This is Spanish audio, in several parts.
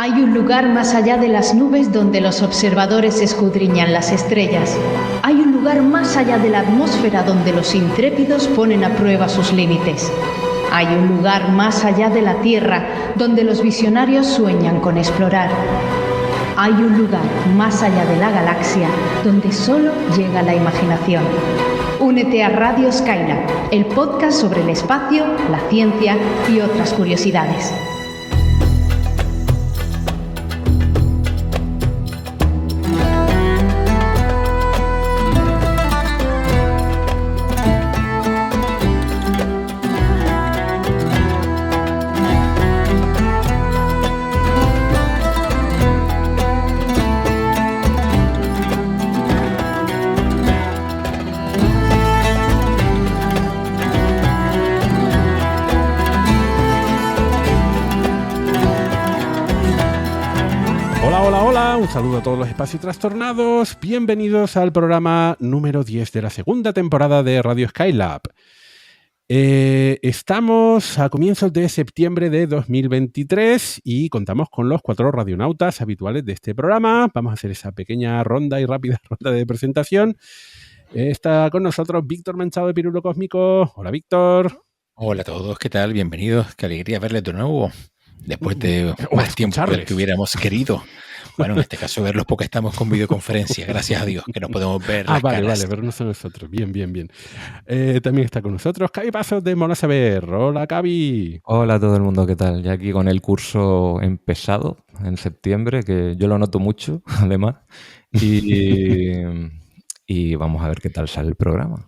Hay un lugar más allá de las nubes donde los observadores escudriñan las estrellas. Hay un lugar más allá de la atmósfera donde los intrépidos ponen a prueba sus límites. Hay un lugar más allá de la Tierra donde los visionarios sueñan con explorar. Hay un lugar más allá de la galaxia donde solo llega la imaginación. Únete a Radio Skylab, el podcast sobre el espacio, la ciencia y otras curiosidades. Un saludo a todos los espacios trastornados. Bienvenidos al programa número 10 de la segunda temporada de Radio Skylab. Estamos a comienzos de septiembre de 2023 y contamos con los 4 radionautas habituales de este programa. Vamos a hacer esa pequeña ronda y rápida ronda de presentación. Está con nosotros Víctor Manchado de Pirulo Cósmico. Hola, Víctor. Hola a todos, ¿qué tal? Bienvenidos. Qué alegría verles de nuevo. Después de más tiempo del que hubiéramos querido. Bueno, en este caso verlos porque estamos con videoconferencia, gracias a Dios, que nos podemos ver las vale, caras. Vale, vernos a nosotros. Bien. También está con nosotros Cavi Pasos de Mola Saber. Hola, Cavi. Hola a todo el mundo, ¿qué tal? Ya aquí con el curso empezado en septiembre, que yo lo noto mucho, además, y vamos a ver qué tal sale el programa.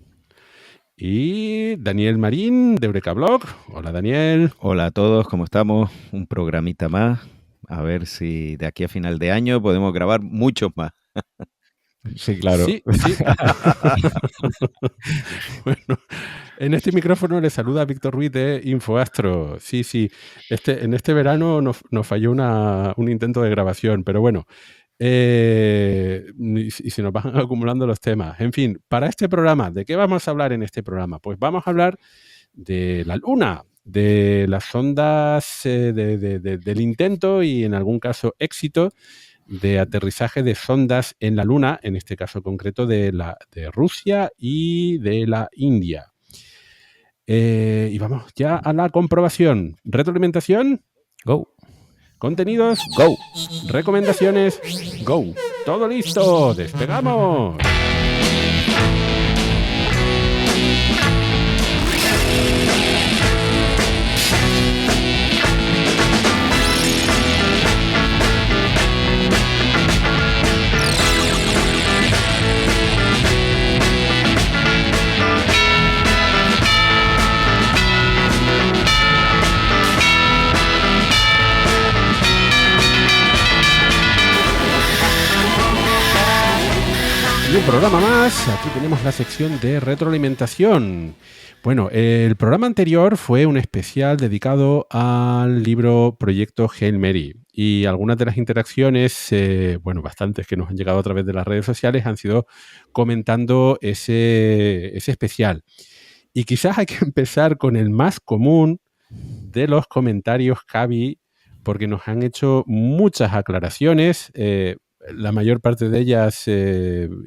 Y Daniel Marín de Eureka Blog. Hola, Daniel. Hola a todos, ¿cómo estamos? Un programita más. A ver si de aquí a final de año podemos grabar muchos más. Sí, claro. Sí. Bueno, en este micrófono le saluda Víctor Ruiz de Infoastro. Sí. En este verano nos falló un intento de grabación, pero bueno. Y se nos van acumulando los temas. En fin, para este programa, ¿de qué vamos a hablar en este programa? Pues vamos a hablar de la Luna, de las sondas del intento y en algún caso éxito de aterrizaje de sondas en la Luna, en este caso concreto de Rusia y de la India. Y vamos ya a la comprobación. ¿Retroalimentación? Go. Contenidos, go. Recomendaciones, go. Todo listo, despegamos. Y un programa más, aquí tenemos la sección de retroalimentación. Bueno, el programa anterior fue un especial dedicado al libro Proyecto Hail Mary y algunas de las interacciones, bastantes que nos han llegado a través de las redes sociales han sido comentando ese especial. Y quizás hay que empezar con el más común de los comentarios, Cavi, porque nos han hecho muchas aclaraciones, la mayor parte de ellas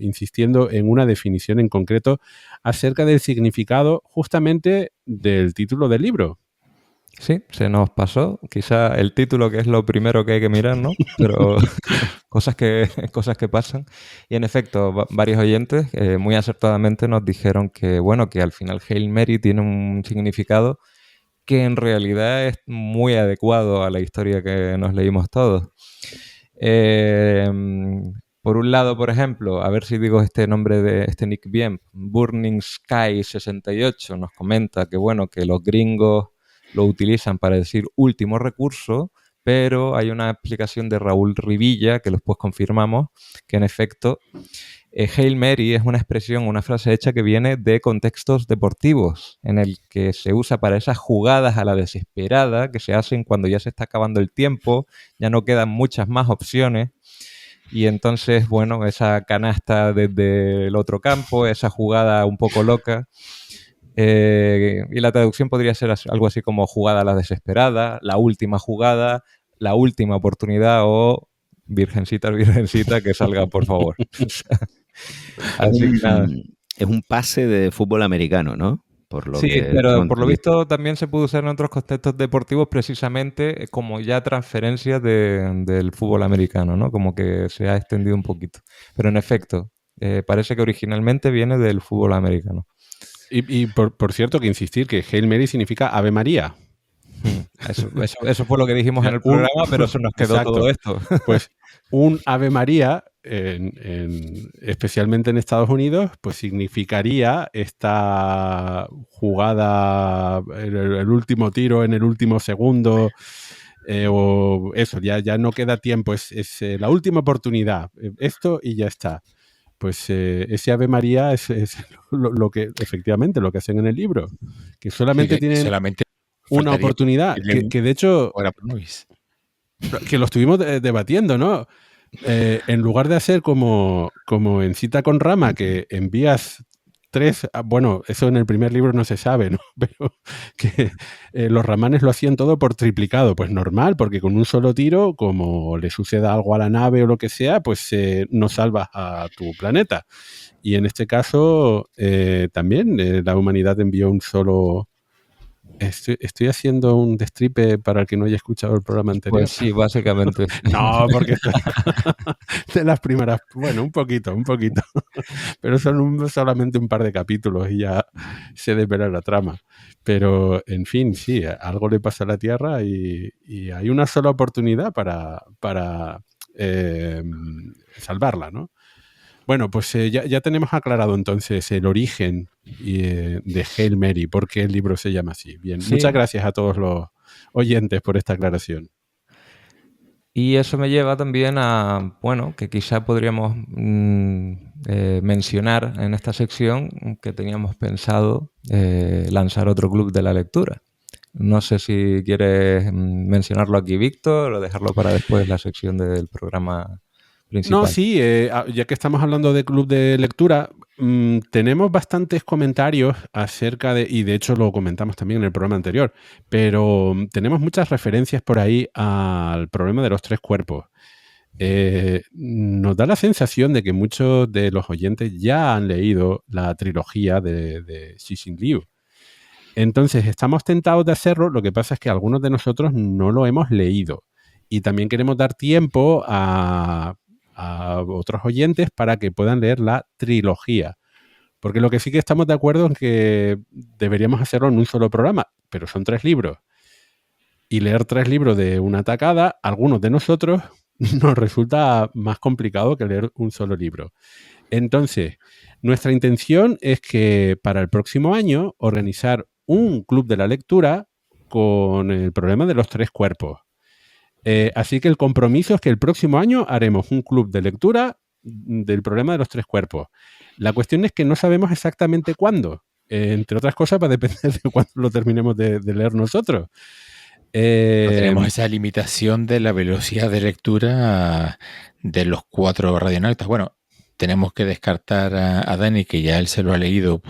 insistiendo en una definición en concreto acerca del significado justamente del título del libro. Sí, se nos pasó. Quizá el título, que es lo primero que hay que mirar, ¿no? Pero cosas que pasan. Y en efecto, varios oyentes muy acertadamente nos dijeron que al final Hail Mary tiene un significado que en realidad es muy adecuado a la historia que nos leímos todos. Por un lado, por ejemplo, a ver si digo este nombre de este nick bien, Burning Sky 68 nos comenta que los gringos lo utilizan para decir último recurso, pero hay una explicación de Raúl Rivilla que después confirmamos que en efecto Hail Mary es una expresión, una frase hecha que viene de contextos deportivos, en el que se usa para esas jugadas a la desesperada que se hacen cuando ya se está acabando el tiempo, ya no quedan muchas más opciones, y entonces, esa canasta desde el otro campo, esa jugada un poco loca, y la traducción podría ser algo así como jugada a la desesperada, la última jugada, la última oportunidad o virgencita, que salga, por favor. Así que nada. Es un pase de fútbol americano, ¿no? Pero por lo visto también se puede usar en otros contextos deportivos precisamente como ya transferencias del fútbol americano, ¿no? Como que se ha extendido un poquito. Pero en efecto, parece que originalmente viene del fútbol americano. Y por cierto, que insistir que Hail Mary significa Ave María. Eso fue lo que dijimos en el programa, pero se nos quedó todo esto. Pues un Ave María, especialmente en Estados Unidos, pues significaría esta jugada, el último tiro en el último segundo, o eso, ya no queda tiempo, es la última oportunidad, esto y ya está. Pues ese Ave María es lo que, efectivamente, lo que hacen en el libro, que solamente tienen una oportunidad, que de hecho, que lo estuvimos debatiendo, ¿no? En lugar de hacer como en Cita con Rama, que envías 3, bueno, eso en el primer libro no se sabe, ¿no? Pero que los ramanes lo hacían todo por triplicado, pues normal, porque con un solo tiro, como le suceda algo a la nave o lo que sea, pues no salvas a tu planeta. Y en este caso también la humanidad envió un solo... Estoy haciendo un destripe para el que no haya escuchado el programa anterior. Pues sí, básicamente. No, porque de las primeras, bueno, un poquito, pero son solamente un par de capítulos y ya se desvela la trama. Pero, en fin, sí, algo le pasa a la Tierra y hay una sola oportunidad para salvarla, ¿no? Bueno, pues ya tenemos aclarado entonces el origen de Hail Mary, por qué el libro se llama así. Bien, sí. Muchas gracias a todos los oyentes por esta aclaración. Y eso me lleva también a, bueno, que quizá podríamos mencionar en esta sección que teníamos pensado lanzar otro club de la lectura. No sé si quieres mencionarlo aquí, Víctor, o dejarlo para después la sección del programa principal. No, sí, ya que estamos hablando de club de lectura, tenemos bastantes comentarios acerca de, y de hecho lo comentamos también en el programa anterior, pero tenemos muchas referencias por ahí al problema de los 3 cuerpos. Nos da la sensación de que muchos de los oyentes ya han leído la trilogía de Cixin Liu. Entonces, estamos tentados de hacerlo, lo que pasa es que algunos de nosotros no lo hemos leído. Y también queremos dar tiempo a otros oyentes para que puedan leer la trilogía. Porque lo que sí que estamos de acuerdo es que deberíamos hacerlo en un solo programa, pero son 3 libros. Y leer 3 libros de una tacada, algunos de nosotros nos resulta más complicado que leer un solo libro. Entonces, nuestra intención es que para el próximo año organizar un club de la lectura con el problema de los 3 cuerpos. Así que el compromiso es que el próximo año haremos un club de lectura del problema de los 3 cuerpos. La cuestión es que no sabemos exactamente cuándo. Entre otras cosas, va a depender de cuándo lo terminemos de leer nosotros. No tenemos esa limitación de la velocidad de lectura de los 4 radionautas. Bueno, tenemos que descartar a Dani, que ya él se lo ha leído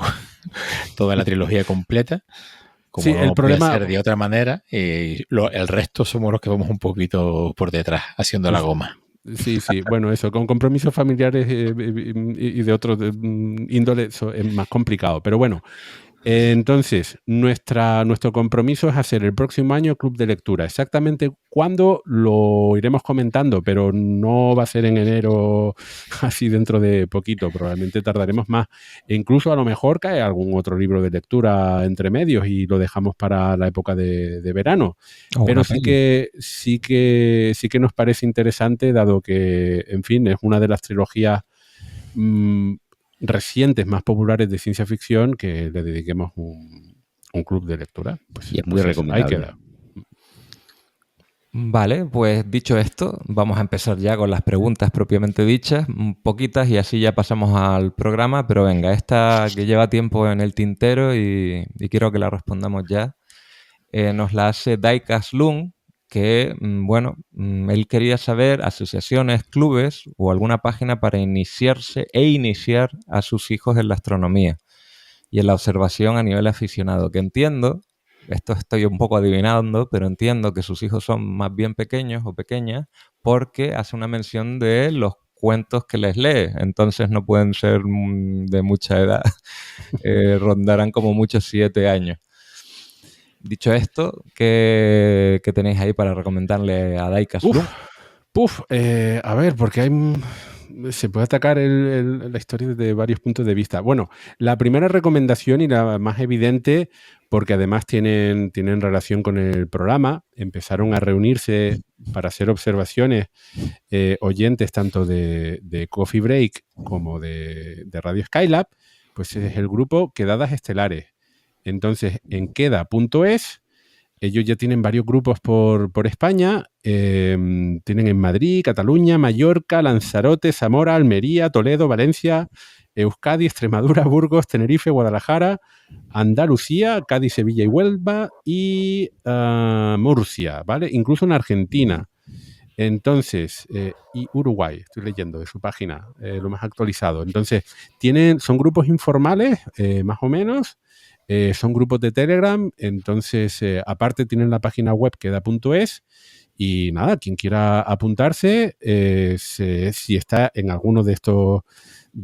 toda la trilogía completa. Como sí, no el problema puede ser de otra manera, el resto somos los que vamos un poquito por detrás, haciendo la goma. Sí, bueno, eso, con compromisos familiares y de otro índole, eso es más complicado. Pero bueno, entonces, nuestro compromiso es hacer el próximo año club de lectura. Exactamente cuándo lo iremos comentando, pero no va a ser en enero, así dentro de poquito. Probablemente tardaremos más. E incluso a lo mejor cae algún otro libro de lectura entre medios y lo dejamos para la época de verano. Pero sí que nos parece interesante, dado que, en fin, es una de las trilogías recientes más populares de ciencia ficción, que le dediquemos un club de lectura. Pues, y es muy recomendable. Ahí queda. Vale, pues dicho esto, vamos a empezar ya con las preguntas propiamente dichas, poquitas, y así ya pasamos al programa, pero venga, esta que lleva tiempo en el tintero y quiero que la respondamos ya, nos la hace Daikas Lung, que, bueno, él quería saber asociaciones, clubes o alguna página para iniciarse e iniciar a sus hijos en la astronomía y en la observación a nivel aficionado, que entiendo esto estoy un poco adivinando, pero entiendo que sus hijos son más bien pequeños o pequeñas porque hace una mención de los cuentos que les lee, entonces no pueden ser de mucha edad, rondarán como mucho 7 años. Dicho esto, ¿qué tenéis ahí para recomendarle a Daikas Lum? A ver, porque se puede atacar la historia desde varios puntos de vista. Bueno, la primera recomendación y la más evidente, porque además tienen relación con el programa, empezaron a reunirse para hacer observaciones oyentes tanto de Coffee Break como de Radio Skylab, pues es el grupo Quedadas Estelares. Entonces, en queda.es ellos ya tienen varios grupos por España, tienen en Madrid, Cataluña, Mallorca, Lanzarote, Zamora, Almería, Toledo, Valencia, Euskadi, Extremadura, Burgos, Tenerife, Guadalajara, Andalucía, Cádiz, Sevilla y Huelva y Murcia, ¿vale? Incluso en Argentina. Entonces, y Uruguay, estoy leyendo de su página, lo más actualizado. Entonces, son grupos informales, más o menos, son grupos de Telegram, entonces aparte tienen la página web queda.es y nada, quien quiera apuntarse, si está en alguno de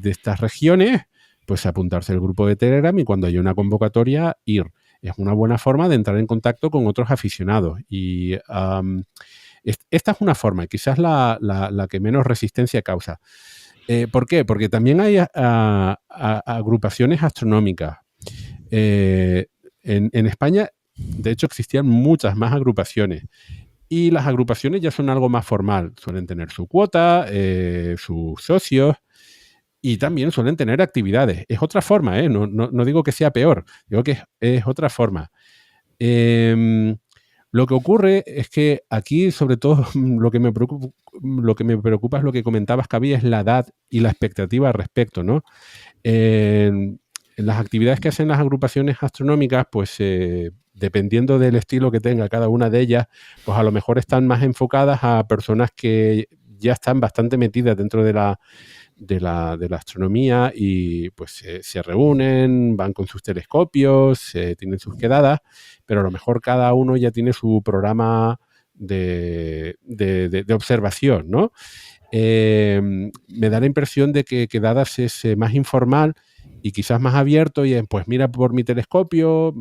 estas regiones, pues apuntarse al grupo de Telegram y cuando haya una convocatoria ir. Es una buena forma de entrar en contacto con otros aficionados y esta es una forma, quizás la que menos resistencia causa. ¿Por qué? Porque también hay agrupaciones astronómicas. En España, de hecho, existían muchas más agrupaciones. Y las agrupaciones ya son algo más formal. Suelen tener su cuota, sus socios y también suelen tener actividades. Es otra forma, ¿eh? No digo que sea peor, digo que es otra forma. Lo que ocurre es que aquí, sobre todo, lo que me preocupa es lo que comentabas, Cabi, es la edad y la expectativa al respecto, ¿no? En las actividades que hacen las agrupaciones astronómicas, pues dependiendo del estilo que tenga cada una de ellas, pues a lo mejor están más enfocadas a personas que ya están bastante metidas dentro de la astronomía y pues se reúnen, van con sus telescopios, tienen sus quedadas, pero a lo mejor cada uno ya tiene su programa de observación, ¿no? Me da la impresión de que quedadas es más informal y quizás más abierto y pues mira por mi telescopio.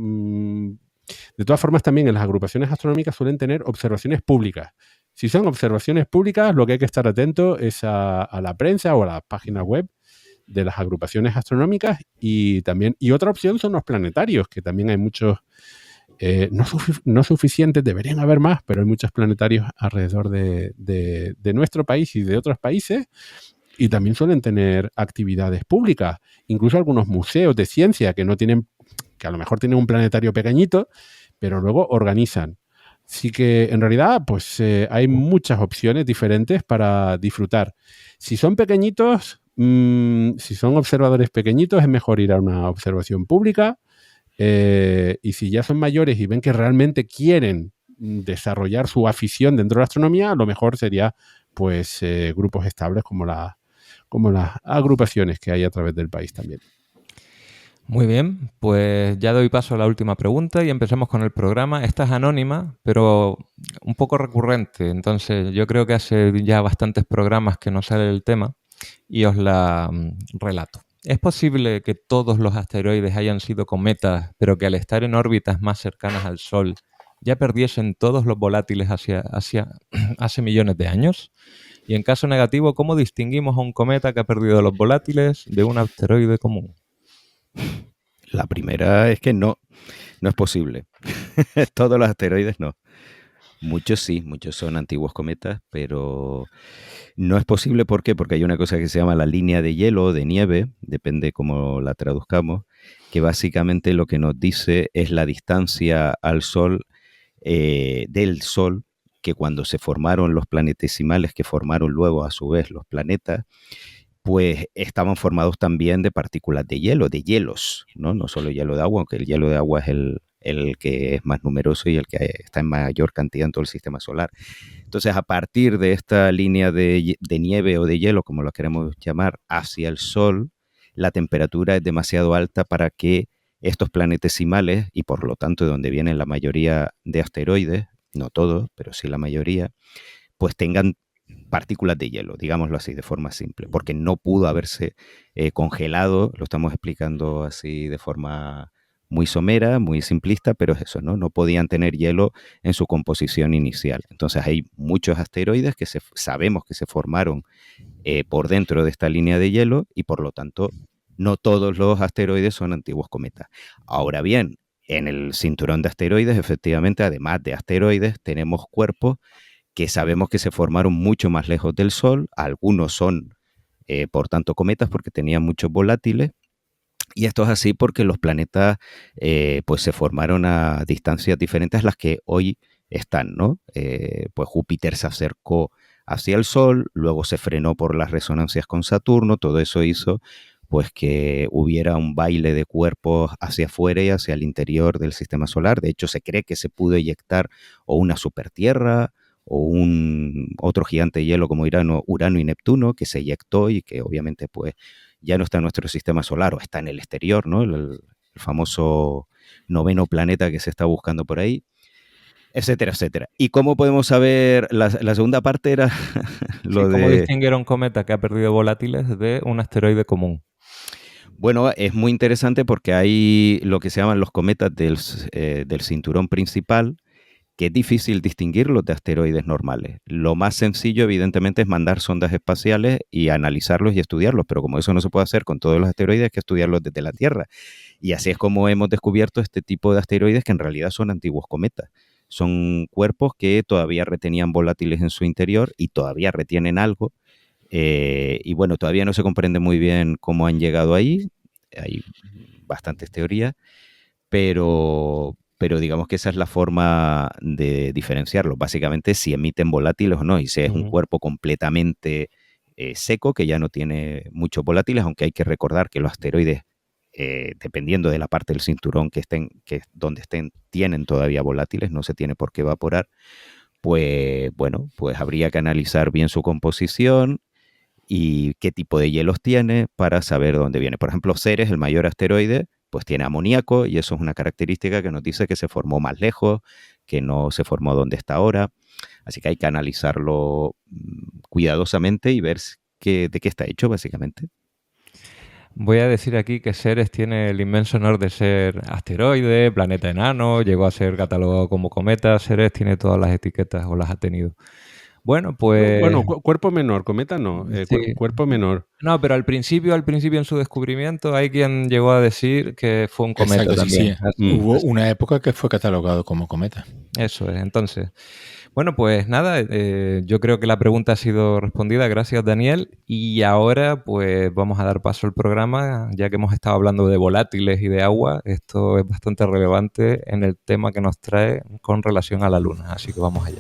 De todas formas, también en las agrupaciones astronómicas suelen tener observaciones públicas. Si son observaciones públicas, lo que hay que estar atento es a la prensa o a la página web de las agrupaciones astronómicas y otra opción son los planetarios, que también hay muchos, no suficientes, deberían haber más, pero hay muchos planetarios alrededor de nuestro país y de otros países y también suelen tener actividades públicas, incluso algunos museos de ciencia que a lo mejor tienen un planetario pequeñito, pero luego organizan. Así que en realidad pues hay muchas opciones diferentes para disfrutar. Si son pequeñitos, si son observadores pequeñitos, es mejor ir a una observación pública. Y si ya son mayores y ven que realmente quieren desarrollar su afición dentro de la astronomía, lo mejor sería pues grupos estables como las agrupaciones que hay a través del país también. Muy bien, pues ya doy paso a la última pregunta y empezamos con el programa. Esta es anónima, pero un poco recurrente. Entonces, yo creo que hace ya bastantes programas que no sale el tema y os la relato. ¿Es posible que todos los asteroides hayan sido cometas, pero que al estar en órbitas más cercanas al Sol ya perdiesen todos los volátiles hace millones de años? Y en caso negativo, ¿cómo distinguimos a un cometa que ha perdido los volátiles de un asteroide común? La primera es que no es posible. Todos los asteroides no. Muchos sí, muchos son antiguos cometas, pero no es posible. ¿Por qué? Porque hay una cosa que se llama la línea de hielo o de nieve, depende cómo la traduzcamos, que básicamente lo que nos dice es la distancia al Sol, del Sol, que cuando se formaron los planetesimales que formaron luego a su vez los planetas, pues estaban formados también de partículas de hielo, de hielos, ¿no? No solo hielo de agua, aunque el hielo de agua es el que es más numeroso y el que está en mayor cantidad en todo el sistema solar. Entonces, a partir de esta línea de nieve o de hielo, como lo queremos llamar, hacia el Sol, la temperatura es demasiado alta para que estos planetesimales, y por lo tanto de donde vienen la mayoría de asteroides, no todos, pero sí la mayoría, pues tengan partículas de hielo, digámoslo así, de forma simple, porque no pudo haberse congelado, lo estamos explicando así de forma muy somera, muy simplista, pero es eso, ¿no? No podían tener hielo en su composición inicial. Entonces hay muchos asteroides que sabemos que se formaron por dentro de esta línea de hielo y por lo tanto no todos los asteroides son antiguos cometas. Ahora bien, en el cinturón de asteroides, efectivamente, además de asteroides, tenemos cuerpos que sabemos que se formaron mucho más lejos del Sol. Algunos son, por tanto, cometas porque tenían muchos volátiles. Y esto es así porque los planetas pues se formaron a distancias diferentes a las que hoy están, ¿no? Pues Júpiter se acercó hacia el Sol, luego se frenó por las resonancias con Saturno, todo eso hizo pues que hubiera un baile de cuerpos hacia afuera y hacia el interior del sistema solar. De hecho, se cree que se pudo eyectar o una supertierra o otro gigante de hielo como Urano y Neptuno, que se eyectó y que obviamente pues ya no está en nuestro sistema solar o está en el exterior, ¿no? El famoso noveno planeta que se está buscando por ahí, etcétera, etcétera. ¿Y cómo podemos saber? La segunda parte era lo ¿Cómo de... distinguir a un cometa que ha perdido volátiles de un asteroide común? Bueno, es muy interesante porque hay lo que se llaman los cometas del cinturón principal, que es difícil distinguirlos de asteroides normales. Lo más sencillo, evidentemente, es mandar sondas espaciales y analizarlos y estudiarlos, pero como eso no se puede hacer con todos los asteroides, hay que estudiarlos desde la Tierra. Y así es como hemos descubierto este tipo de asteroides que en realidad son antiguos cometas. Son cuerpos que todavía retenían volátiles en su interior y todavía retienen algo. Y bueno, todavía no se comprende muy bien cómo han llegado ahí. Hay bastantes teorías, pero digamos que esa es la forma de diferenciarlos. Básicamente, si emiten volátiles o no, y si es un cuerpo completamente seco, que ya no tiene muchos volátiles, aunque hay que recordar que los asteroides, dependiendo de la parte del cinturón donde estén, tienen todavía volátiles, no se tiene por qué evaporar. Pues bueno, pues habría que analizar bien su composición y qué tipo de hielos tiene para saber dónde viene. Por ejemplo, Ceres, el mayor asteroide, pues tiene amoníaco y eso es una característica que nos dice que se formó más lejos, que no se formó donde está ahora. Así que hay que analizarlo cuidadosamente y ver de qué está hecho, básicamente. Voy a decir aquí que Ceres tiene el inmenso honor de ser asteroide, planeta enano, llegó a ser catalogado como cometa. Ceres tiene todas las etiquetas o las ha tenido. Bueno, pues... Bueno, cuerpo menor, cometa no, sí. cuerpo menor. No, pero al principio en su descubrimiento hay quien llegó a decir que fue un cometa. Exacto, también. Sí. Hubo una época que fue catalogado como cometa. Eso es, entonces. Bueno, pues nada, yo creo que la pregunta ha sido respondida, gracias Daniel, y ahora pues vamos a dar paso al programa, ya que hemos estado hablando de volátiles y de agua, esto es bastante relevante en el tema que nos trae con relación a la Luna, así que vamos allá.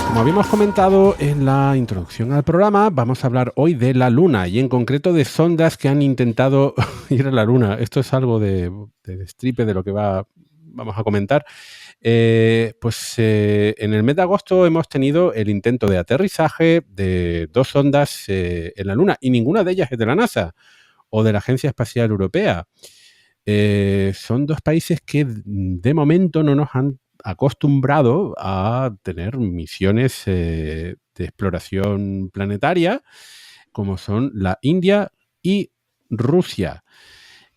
Como habíamos comentado en la introducción al programa, vamos a hablar hoy de la Luna y en concreto de sondas que han intentado ir a la Luna. Esto es algo de destripe de lo que vamos a comentar. En el mes de agosto hemos tenido el intento de aterrizaje de 2 sondas en la Luna y ninguna de ellas es de la NASA o de la Agencia Espacial Europea. Son 2 países que de momento no nos han acostumbrado a tener misiones de exploración planetaria, como son la India y Rusia.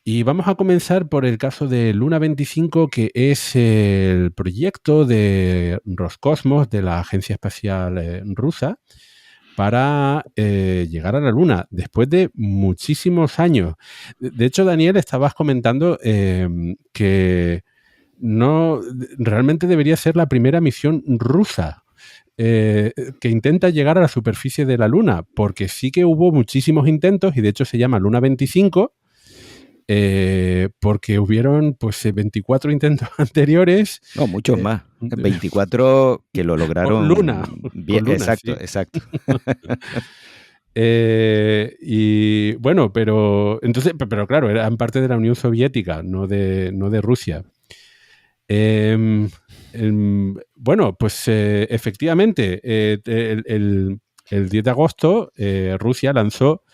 Y vamos a comenzar por el caso de Luna 25, que es el proyecto de Roscosmos, de la Agencia Espacial Rusa, para llegar a la Luna, después de muchísimos años. De hecho, Daniel, estabas comentando que no realmente debería ser la primera misión rusa que intenta llegar a la superficie de la Luna, porque sí que hubo muchísimos intentos y de hecho se llama Luna 25 porque hubieron pues 24 intentos anteriores. No, muchos más. 24 que lo lograron Luna. bien. Luna, Exacto, sí. exacto. Y bueno, pero claro, eran parte de la Unión Soviética, no de Rusia. Bueno, pues efectivamente, el 10 de agosto Rusia lanzó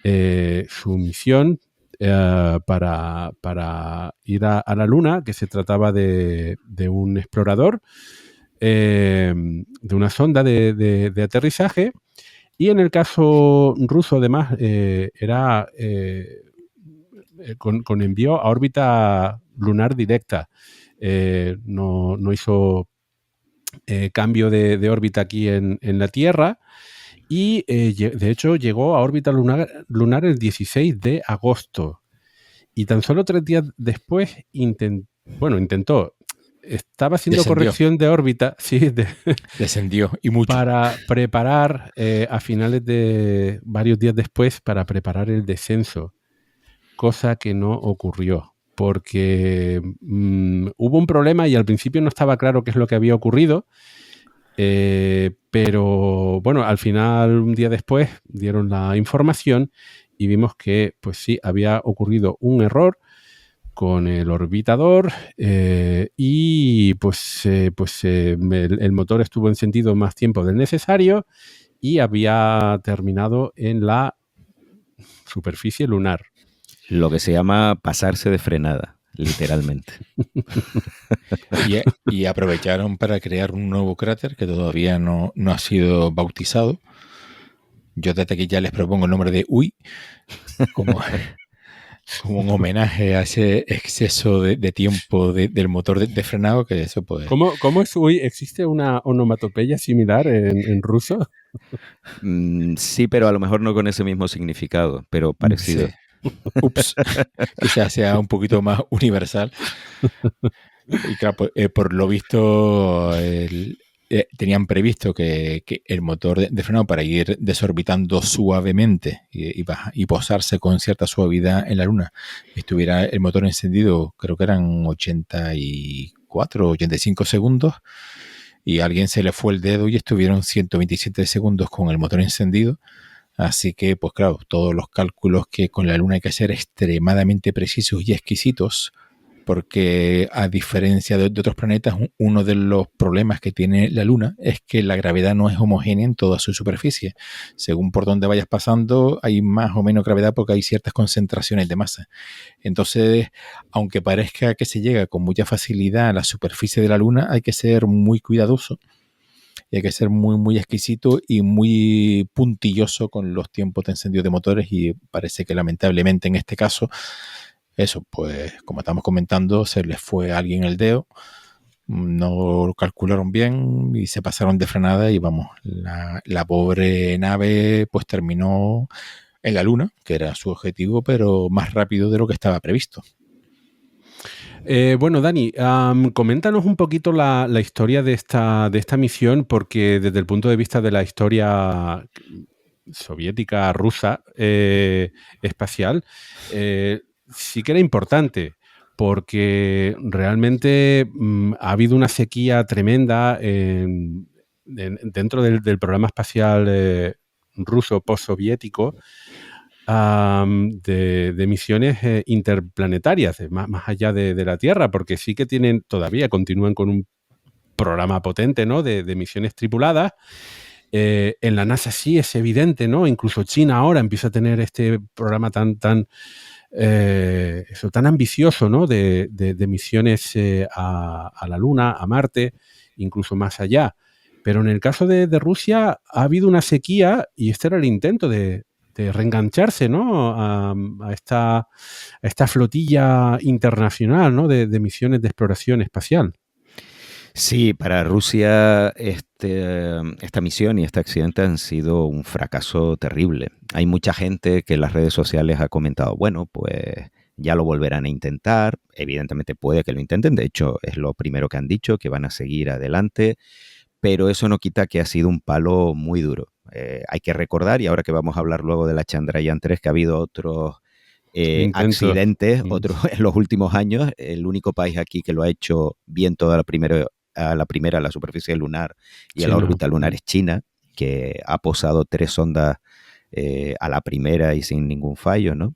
su misión para ir a la Luna, que se trataba de un explorador, de una sonda de aterrizaje, y en el caso ruso además era con envío a órbita lunar directa. No hizo cambio de órbita aquí en la Tierra, y de hecho llegó a órbita lunar el 16 de agosto. Y tan solo 3 días después intentó. Estaba haciendo corrección de órbita, sí, descendió y mucho. Para preparar, a finales de varios días después, para preparar el descenso, cosa que no ocurrió, porque hubo un problema y al principio no estaba claro qué es lo que había ocurrido. Pero bueno, al final, un día después, dieron la información y vimos que, pues sí, había ocurrido un error con el orbitador, y pues el motor estuvo encendido más tiempo del necesario y había terminado en la superficie lunar. Lo que se llama pasarse de frenada, literalmente. Y aprovecharon para crear un nuevo cráter que todavía no ha sido bautizado. Yo desde aquí ya les propongo el nombre de Uy, como un homenaje a ese exceso de tiempo del motor de frenado, que eso pues... ¿Cómo es Uy? ¿Existe una onomatopeya similar en ruso? Sí, pero a lo mejor no con ese mismo significado, pero parecido. Sí. Ups, quizás sea un poquito más universal. Y claro, por lo visto tenían previsto que el motor de frenado, para ir desorbitando suavemente y posarse con cierta suavidad en la Luna, estuviera el motor encendido, creo que eran 84 o 85 segundos, y a alguien se le fue el dedo y estuvieron 127 segundos con el motor encendido. Así que, pues claro, todos los cálculos que con la Luna hay que hacer extremadamente precisos y exquisitos, porque a diferencia de otros planetas, uno de los problemas que tiene la Luna es que la gravedad no es homogénea en toda su superficie. Según por donde vayas pasando, hay más o menos gravedad porque hay ciertas concentraciones de masa. Entonces, aunque parezca que se llega con mucha facilidad a la superficie de la Luna, hay que ser muy cuidadoso. Y hay que ser muy, muy exquisito y muy puntilloso con los tiempos de encendido de motores, y parece que lamentablemente en este caso, eso, pues como estamos comentando, se les fue a alguien el dedo, no lo calcularon bien y se pasaron de frenada y vamos, la pobre nave pues terminó en la Luna, que era su objetivo, pero más rápido de lo que estaba previsto. Bueno, Dani, coméntanos un poquito la historia de esta misión, porque desde el punto de vista de la historia soviética, rusa, espacial, sí que era importante, porque realmente ha habido una sequía tremenda dentro del programa espacial ruso postsoviético, de misiones interplanetarias, más allá de la Tierra, porque sí que continúan con un programa potente, ¿no?, de misiones tripuladas. En la NASA sí es evidente, ¿no? Incluso China ahora empieza a tener este programa tan ambicioso, ¿no?, de misiones a la Luna, a Marte, incluso más allá. Pero en el caso de Rusia ha habido una sequía y este era el intento de reengancharse, ¿no?, a esta flotilla internacional, ¿no?, de misiones de exploración espacial. Sí, para Rusia esta misión y este accidente han sido un fracaso terrible. Hay mucha gente que en las redes sociales ha comentado, bueno, pues ya lo volverán a intentar. Evidentemente puede que lo intenten, de hecho es lo primero que han dicho, que van a seguir adelante, pero eso no quita que ha sido un palo muy duro. Hay que recordar, y ahora que vamos a hablar luego de la Chandrayaan 3, que ha habido otros Intenso. accidentes. Otros en los últimos años, el único país aquí que lo ha hecho bien toda a la superficie lunar y a la China. órbita lunar es China, que ha posado 3 sondas a la primera y sin ningún fallo, ¿no?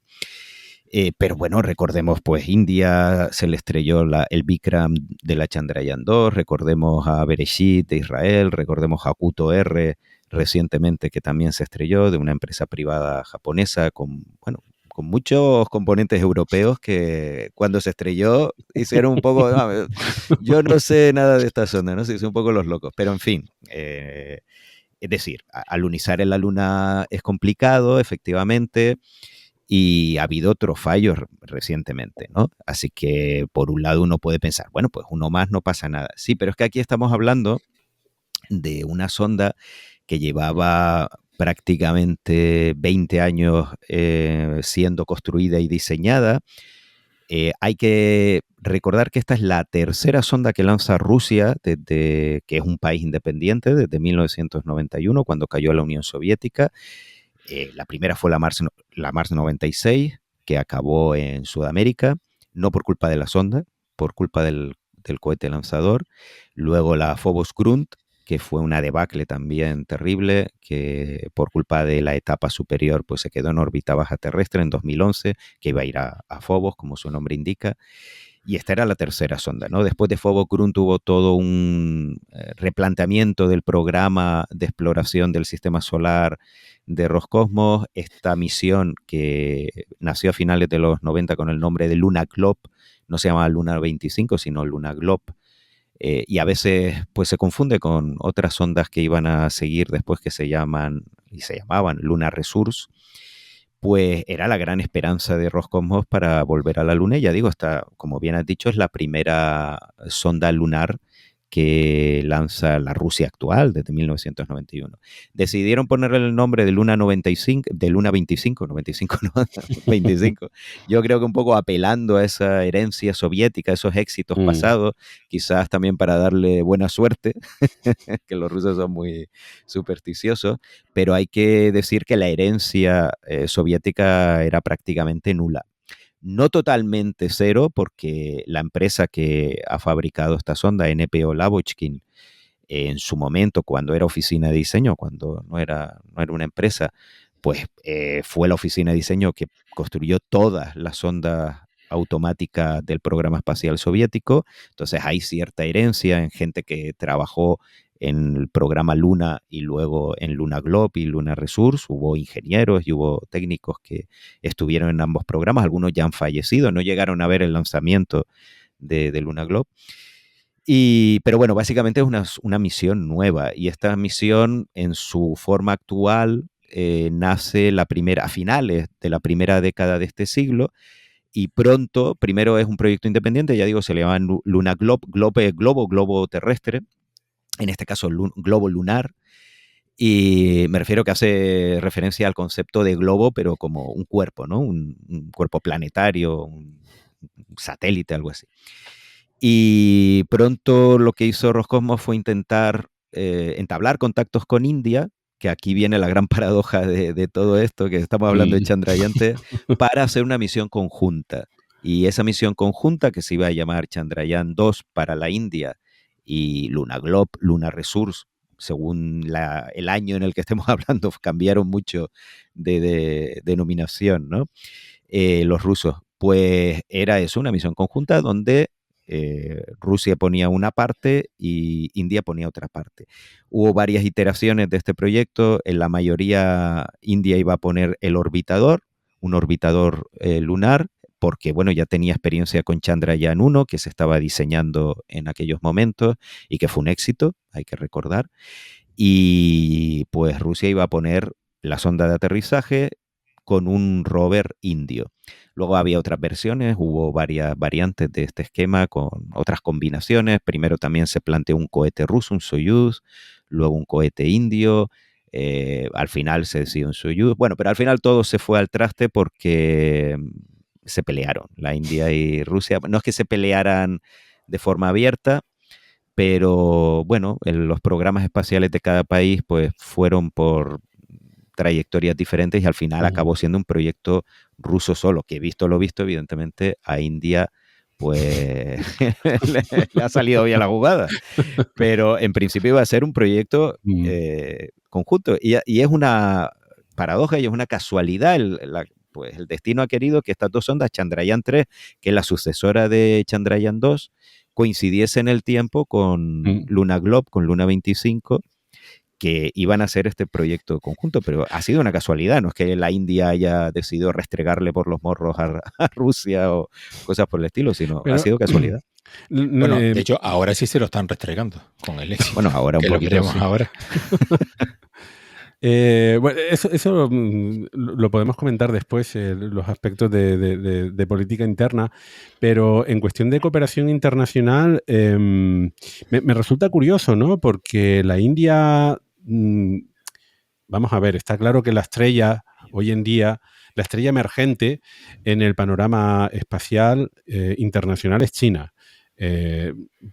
Pero bueno, recordemos, pues India se le estrelló el Vikram de la Chandrayaan-2, recordemos a Bereshit de Israel, recordemos a Kuto-R recientemente que también se estrelló de una empresa privada japonesa con muchos componentes europeos que cuando se estrelló hicieron un poco, yo no sé nada de esta sonda, no sé, son un poco los locos, pero en fin, es decir, alunizar en la Luna es complicado, efectivamente, y ha habido otros fallos recientemente, ¿no? Así que por un lado uno puede pensar, bueno, pues uno más no pasa nada. Sí, pero es que aquí estamos hablando de una sonda que llevaba prácticamente 20 años siendo construida y diseñada. Hay que recordar que esta es la tercera sonda que lanza Rusia, desde que es un país independiente, desde 1991, cuando cayó la Unión Soviética. La primera fue la Mars 96, que acabó en Sudamérica, no por culpa de la sonda, por culpa del cohete lanzador. Luego la Phobos Grunt, que fue una debacle también terrible, que por culpa de la etapa superior pues se quedó en órbita baja terrestre en 2011, que iba a ir a Phobos, como su nombre indica. Y esta era la tercera sonda, ¿no? Después de Phobos Grunt hubo todo un replanteamiento del programa de exploración del sistema solar de Roscosmos. Esta misión que nació a finales de los 90 con el nombre de Luna Globe, no se llama Luna 25, sino Luna Globe. Y a veces pues se confunde con otras sondas que iban a seguir después que se llamaban Luna Resource. Pues era la gran esperanza de Roscosmos para volver a la Luna. Y ya digo, como bien has dicho, es la primera sonda lunar que lanza la Rusia actual desde 1991. Decidieron ponerle el nombre de Luna 95, de Luna 25, 95 no, 25. Yo creo que un poco apelando a esa herencia soviética, esos éxitos pasados, quizás también para darle buena suerte, que los rusos son muy supersticiosos, pero hay que decir que la herencia soviética era prácticamente nula. No totalmente cero, porque la empresa que ha fabricado esta sonda, NPO Lavochkin, en su momento, cuando era oficina de diseño, cuando no era una empresa, pues fue la oficina de diseño que construyó todas las sondas automáticas del programa espacial soviético. Entonces hay cierta herencia en gente que trabajó en el programa Luna y luego en Luna Globe y Luna Resource. Hubo ingenieros y hubo técnicos que estuvieron en ambos programas. Algunos ya han fallecido, no llegaron a ver el lanzamiento de Luna Globe. Pero bueno, básicamente es una misión nueva, y esta misión en su forma actual nace a finales de la primera década de este siglo, y pronto, primero es un proyecto independiente, ya digo, se le llama Luna Globe, globo terrestre, en este caso globo lunar, y me refiero que hace referencia al concepto de globo, pero como un cuerpo, ¿no? Un cuerpo planetario, un satélite, algo así. Y pronto lo que hizo Roscosmos fue intentar entablar contactos con India, que aquí viene la gran paradoja de todo esto, que estamos hablando de Chandrayaan, para hacer una misión conjunta. Y esa misión conjunta, que se iba a llamar Chandrayaan-2 para la India y Luna Globe, Luna Resource, según el año en el que estemos hablando, cambiaron mucho de denominación, ¿no? Los rusos. Pues era eso, una misión conjunta donde Rusia ponía una parte y India ponía otra parte. Hubo varias iteraciones de este proyecto. En la mayoría, India iba a poner un orbitador lunar, porque bueno, ya tenía experiencia con Chandrayaan-1, que se estaba diseñando en aquellos momentos y que fue un éxito, hay que recordar. Y pues Rusia iba a poner la sonda de aterrizaje con un rover indio. Luego había otras versiones, hubo varias variantes de este esquema con otras combinaciones. Primero también se planteó un cohete ruso, un Soyuz, luego un cohete indio. Al final se decidió un Soyuz. Bueno, pero al final todo se fue al traste porque se pelearon, la India y Rusia. No es que se pelearan de forma abierta, pero bueno, los programas espaciales de cada país pues fueron por trayectorias diferentes y al final acabó siendo un proyecto ruso solo, que visto lo visto, evidentemente a India pues le ha salido bien la jugada. Pero en principio iba a ser un proyecto conjunto. Y es una paradoja y es una casualidad. Pues el destino ha querido que estas dos sondas, Chandrayaan-3, que es la sucesora de Chandrayaan-2, coincidiese en el tiempo con Luna Globe, con Luna 25, que iban a hacer este proyecto conjunto, pero ha sido una casualidad, no es que la India haya decidido restregarle por los morros a Rusia o cosas por el estilo, sino ha sido casualidad. Bueno, de hecho, ahora sí se lo están restregando con el éxito. Bueno, ahora un que poquito, lo veremos sí. ahora. Bueno, eso lo podemos comentar después, los aspectos de política interna, pero en cuestión de cooperación internacional me resulta curioso, ¿no? Porque la India, vamos a ver, está claro que la estrella hoy en día, la estrella emergente en el panorama espacial internacional es China.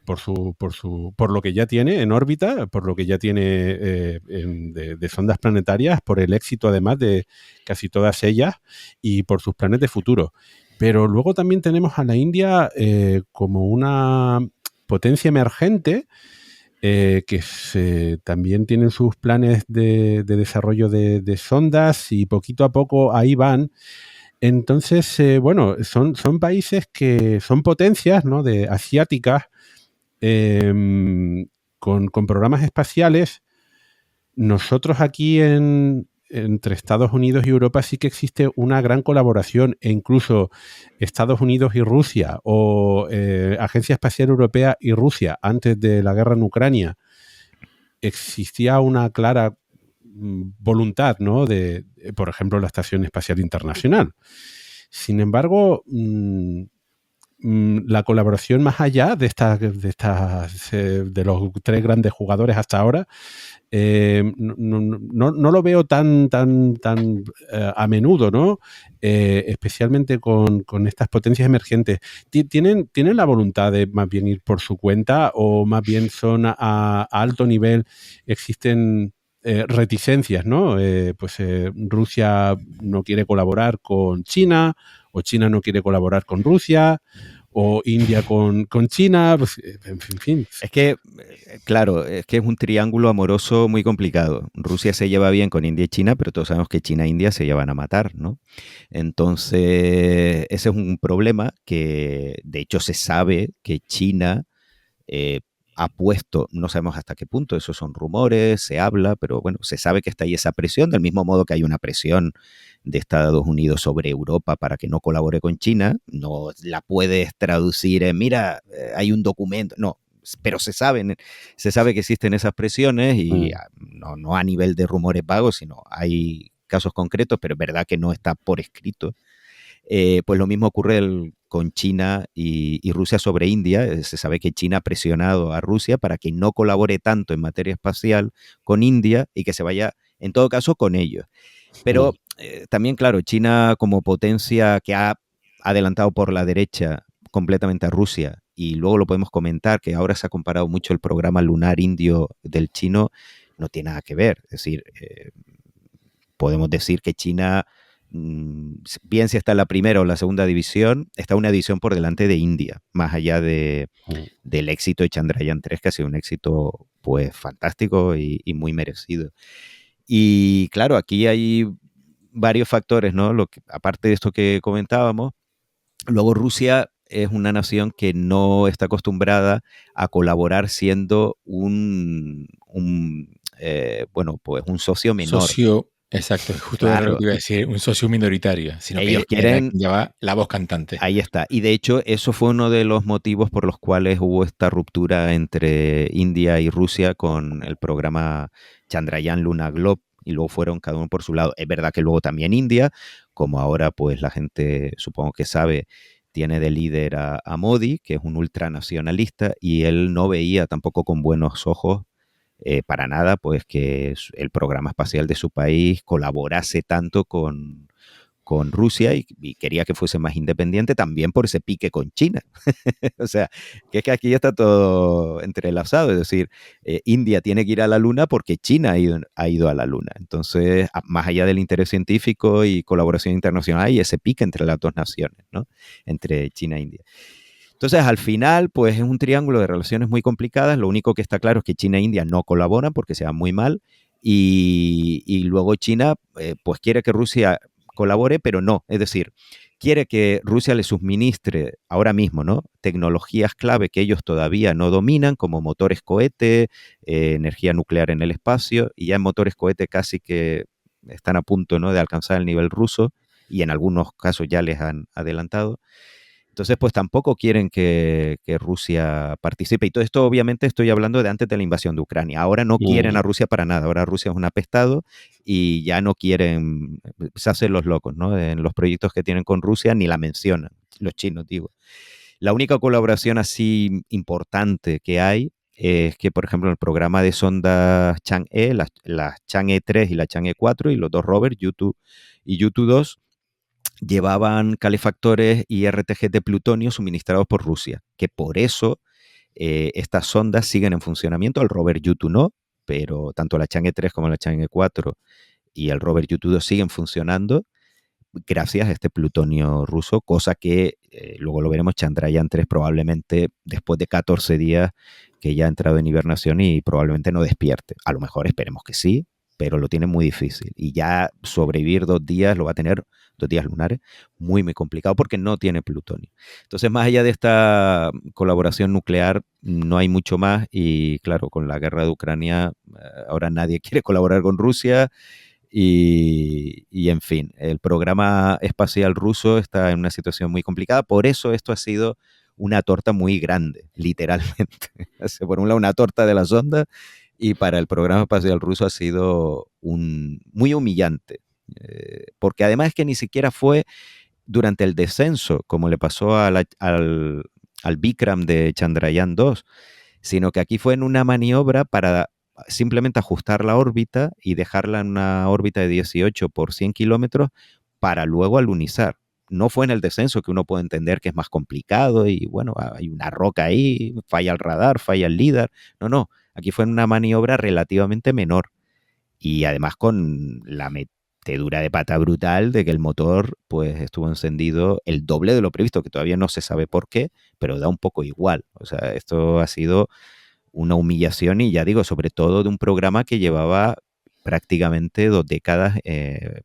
Por lo que ya tiene en órbita, por lo que ya tiene de sondas planetarias, por el éxito además de casi todas ellas y por sus planes de futuro. Pero luego también tenemos a la India como una potencia emergente que también tienen sus planes de desarrollo de sondas y poquito a poco ahí van. Entonces, bueno, son países que son potencias, ¿no? Asiáticas con programas espaciales. Nosotros aquí entre Estados Unidos y Europa sí que existe una gran colaboración, e incluso Estados Unidos y Rusia o Agencia Espacial Europea y Rusia antes de la guerra en Ucrania existía una clara voluntad, ¿no? de, por ejemplo, la Estación Espacial Internacional. Sin embargo, la colaboración más allá de los tres grandes jugadores hasta ahora, no lo veo tan a menudo, ¿no? Especialmente con estas potencias emergentes. ¿Tienen la voluntad de más bien ir por su cuenta o más bien son a alto nivel, existen reticencias, ¿no? Rusia no quiere colaborar con China, o China no quiere colaborar con Rusia, o India con China, pues, en fin. Es que, claro, es que es un triángulo amoroso muy complicado. Rusia se lleva bien con India y China, pero todos sabemos que China e India se llevan a matar, ¿no? Entonces, ese es un problema que, de hecho, se sabe que China ha puesto, no sabemos hasta qué punto, esos son rumores, se habla, pero bueno, se sabe que está ahí esa presión, del mismo modo que hay una presión de Estados Unidos sobre Europa para que no colabore con China, no la puedes traducir en, mira, hay un documento, no, pero se sabe que existen esas presiones y no a nivel de rumores vagos, sino hay casos concretos, pero es verdad que no está por escrito. Pues lo mismo ocurre con China y Rusia sobre India. Se sabe que China ha presionado a Rusia para que no colabore tanto en materia espacial con India y que se vaya, en todo caso, con ellos. Pero también, claro, China como potencia que ha adelantado por la derecha completamente a Rusia, y luego lo podemos comentar, que ahora se ha comparado mucho el programa lunar indio del chino, no tiene nada que ver. Es decir, podemos decir que China, bien si está en la primera o la segunda división, está una división por delante de India, más allá del éxito de Chandrayaan-3, que ha sido un éxito pues fantástico y muy merecido. Y claro, aquí hay varios factores, ¿no? Aparte de esto que comentábamos, luego Rusia es una nación que no está acostumbrada a colaborar siendo un socio menor. Exacto, justo claro. Lo que iba a decir, un socio minoritario, sino ellos que quieren lleva la voz cantante. Ahí está. Y de hecho, eso fue uno de los motivos por los cuales hubo esta ruptura entre India y Rusia con el programa Chandrayaan Luna Globe, y luego fueron cada uno por su lado. Es verdad que luego también India, como ahora pues la gente supongo que sabe, tiene de líder a Modi, que es un ultranacionalista, y él no veía tampoco con buenos ojos para nada, pues que el programa espacial de su país colaborase tanto con con Rusia y quería que fuese más independiente también por ese pique con China. O sea, que es que aquí está todo entrelazado, es decir, India tiene que ir a la Luna porque China ha ido a la Luna. Entonces, más allá del interés científico y colaboración internacional, hay ese pique entre las dos naciones, ¿no? Entre China e India. Entonces, al final, pues es un triángulo de relaciones muy complicadas. Lo único que está claro es que China e India no colaboran porque se van muy mal. Y luego China, pues quiere que Rusia colabore, pero no. Es decir, quiere que Rusia le suministre ahora mismo, ¿no?, tecnologías clave que ellos todavía no dominan, como motores cohete, energía nuclear en el espacio, y ya en motores cohete casi que están a punto, ¿no?, de alcanzar el nivel ruso, y en algunos casos ya les han adelantado. Entonces, pues tampoco quieren que Rusia participe. Y todo esto, obviamente, estoy hablando de antes de la invasión de Ucrania. Ahora no quieren a Rusia para nada. Ahora Rusia es un apestado y ya no quieren, se hacen los locos, ¿no? En los proyectos que tienen con Rusia ni la mencionan, los chinos, digo. La única colaboración así importante que hay es que, por ejemplo, en el programa de sondas Chang'e, la Chang'e 3 y la Chang'e 4 y los dos rovers, Yutu y Yutu 2, llevaban calefactores y RTG de plutonio suministrados por Rusia, que por eso estas sondas siguen en funcionamiento. El rover Yutu no, pero tanto la Chang'e 3 como la Chang'e 4 y el rover Yutu 2 siguen funcionando gracias a este plutonio ruso, cosa que luego lo veremos, Chandrayaan 3 probablemente después de 14 días que ya ha entrado en hibernación y probablemente no despierte. A lo mejor esperemos que sí, pero lo tiene muy difícil. Y ya sobrevivir 2 días, lo va a tener 2 días lunares, muy, muy complicado porque no tiene plutonio. Entonces, más allá de esta colaboración nuclear, no hay mucho más. Y claro, con la guerra de Ucrania, ahora nadie quiere colaborar con Rusia. Y en fin, el programa espacial ruso está en una situación muy complicada. Por eso esto ha sido una torta muy grande, literalmente. Por un lado, una torta de la sonda, y para el programa espacial ruso ha sido muy humillante. Porque además es que ni siquiera fue durante el descenso, como le pasó al Vikram de Chandrayaan 2, sino que aquí fue en una maniobra para simplemente ajustar la órbita y dejarla en una órbita de 18 por 100 kilómetros para luego alunizar. No fue en el descenso, que uno puede entender que es más complicado y bueno, hay una roca ahí, falla el radar, falla el LIDAR. No, no, aquí fue en una maniobra relativamente menor y además con la metedura de pata brutal de que el motor pues estuvo encendido el doble de lo previsto, que todavía no se sabe por qué, pero da un poco igual. O sea, esto ha sido una humillación y ya digo, sobre todo de un programa que llevaba prácticamente 2 décadas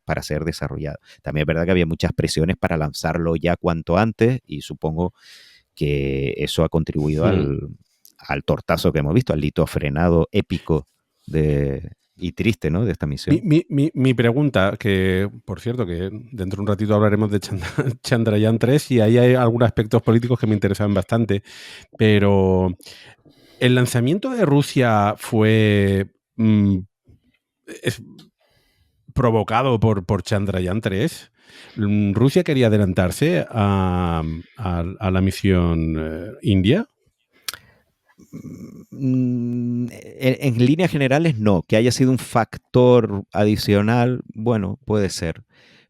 para ser desarrollado. También es verdad que había muchas presiones para lanzarlo ya cuanto antes y supongo que eso ha contribuido al tortazo que hemos visto, al hito frenado épico y triste, ¿no?, de esta misión. Mi pregunta, que por cierto, que dentro de un ratito hablaremos de Chandrayaan 3 y ahí hay algunos aspectos políticos que me interesan bastante, pero ¿el lanzamiento de Rusia fue provocado por Chandrayaan 3? ¿Rusia quería adelantarse a la misión India? En líneas generales no, que haya sido un factor adicional, bueno, puede ser,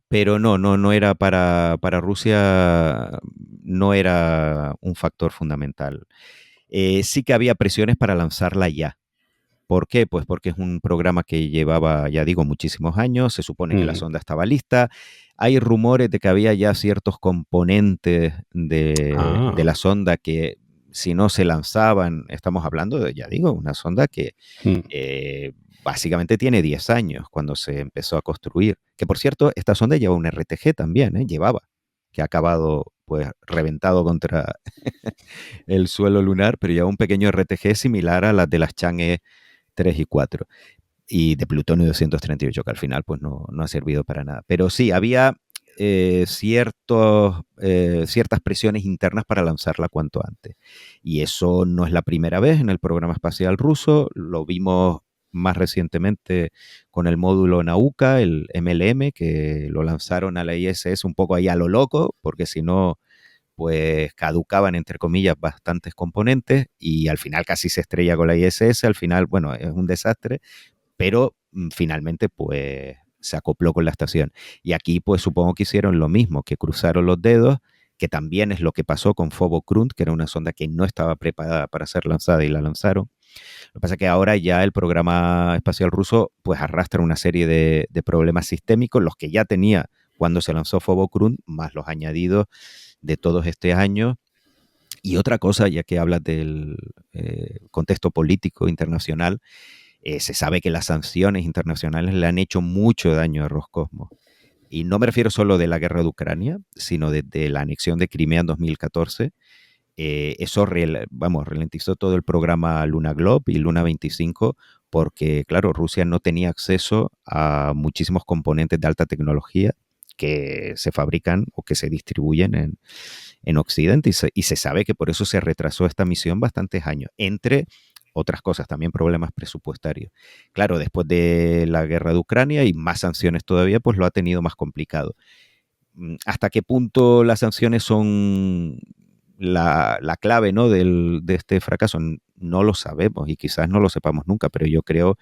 pero no era para Rusia, no era un factor fundamental. Sí que había presiones para lanzarla ya. ¿Por qué? Pues porque es un programa que llevaba, ya digo, muchísimos años, se supone que la sonda estaba lista, hay rumores de que había ya ciertos componentes de la sonda que si no se lanzaban, estamos hablando de, ya digo, una sonda que básicamente tiene 10 años cuando se empezó a construir. Que por cierto, esta sonda lleva un RTG también, llevaba, que ha acabado pues reventado contra el suelo lunar, pero lleva un pequeño RTG similar a las de las Chang'e 3 y 4 y de plutonio 238, que al final pues no ha servido para nada. Pero sí, había ciertas presiones internas para lanzarla cuanto antes. Y eso no es la primera vez en el programa espacial ruso, lo vimos más recientemente con el módulo Nauka, el MLM, que lo lanzaron a la ISS un poco ahí a lo loco, porque si no, pues caducaban, entre comillas, bastantes componentes y al final casi se estrella con la ISS. Al final, bueno, es un desastre, pero finalmente pues se acopló con la estación. Y aquí pues supongo que hicieron lo mismo, que cruzaron los dedos, que también es lo que pasó con Phobos-Grunt, que era una sonda que no estaba preparada para ser lanzada y la lanzaron. Lo que pasa es que ahora ya el programa espacial ruso pues arrastra una serie de problemas sistémicos, los que ya tenía cuando se lanzó Phobos-Grunt, más los añadidos de todos este año. Y otra cosa, ya que hablas del contexto político internacional, se sabe que las sanciones internacionales le han hecho mucho daño a Roscosmos. Y no me refiero solo de la guerra de Ucrania, sino de la anexión de Crimea en 2014. Eso ralentizó todo el programa Luna Globe y Luna 25 porque, claro, Rusia no tenía acceso a muchísimos componentes de alta tecnología que se fabrican o que se distribuyen en Occidente y se sabe que por eso se retrasó esta misión bastantes años, entre otras cosas, también problemas presupuestarios. Claro, después de la guerra de Ucrania y más sanciones todavía, pues lo ha tenido más complicado. ¿Hasta qué punto las sanciones son la clave, ¿no? de este fracaso? No lo sabemos y quizás no lo sepamos nunca, pero yo creo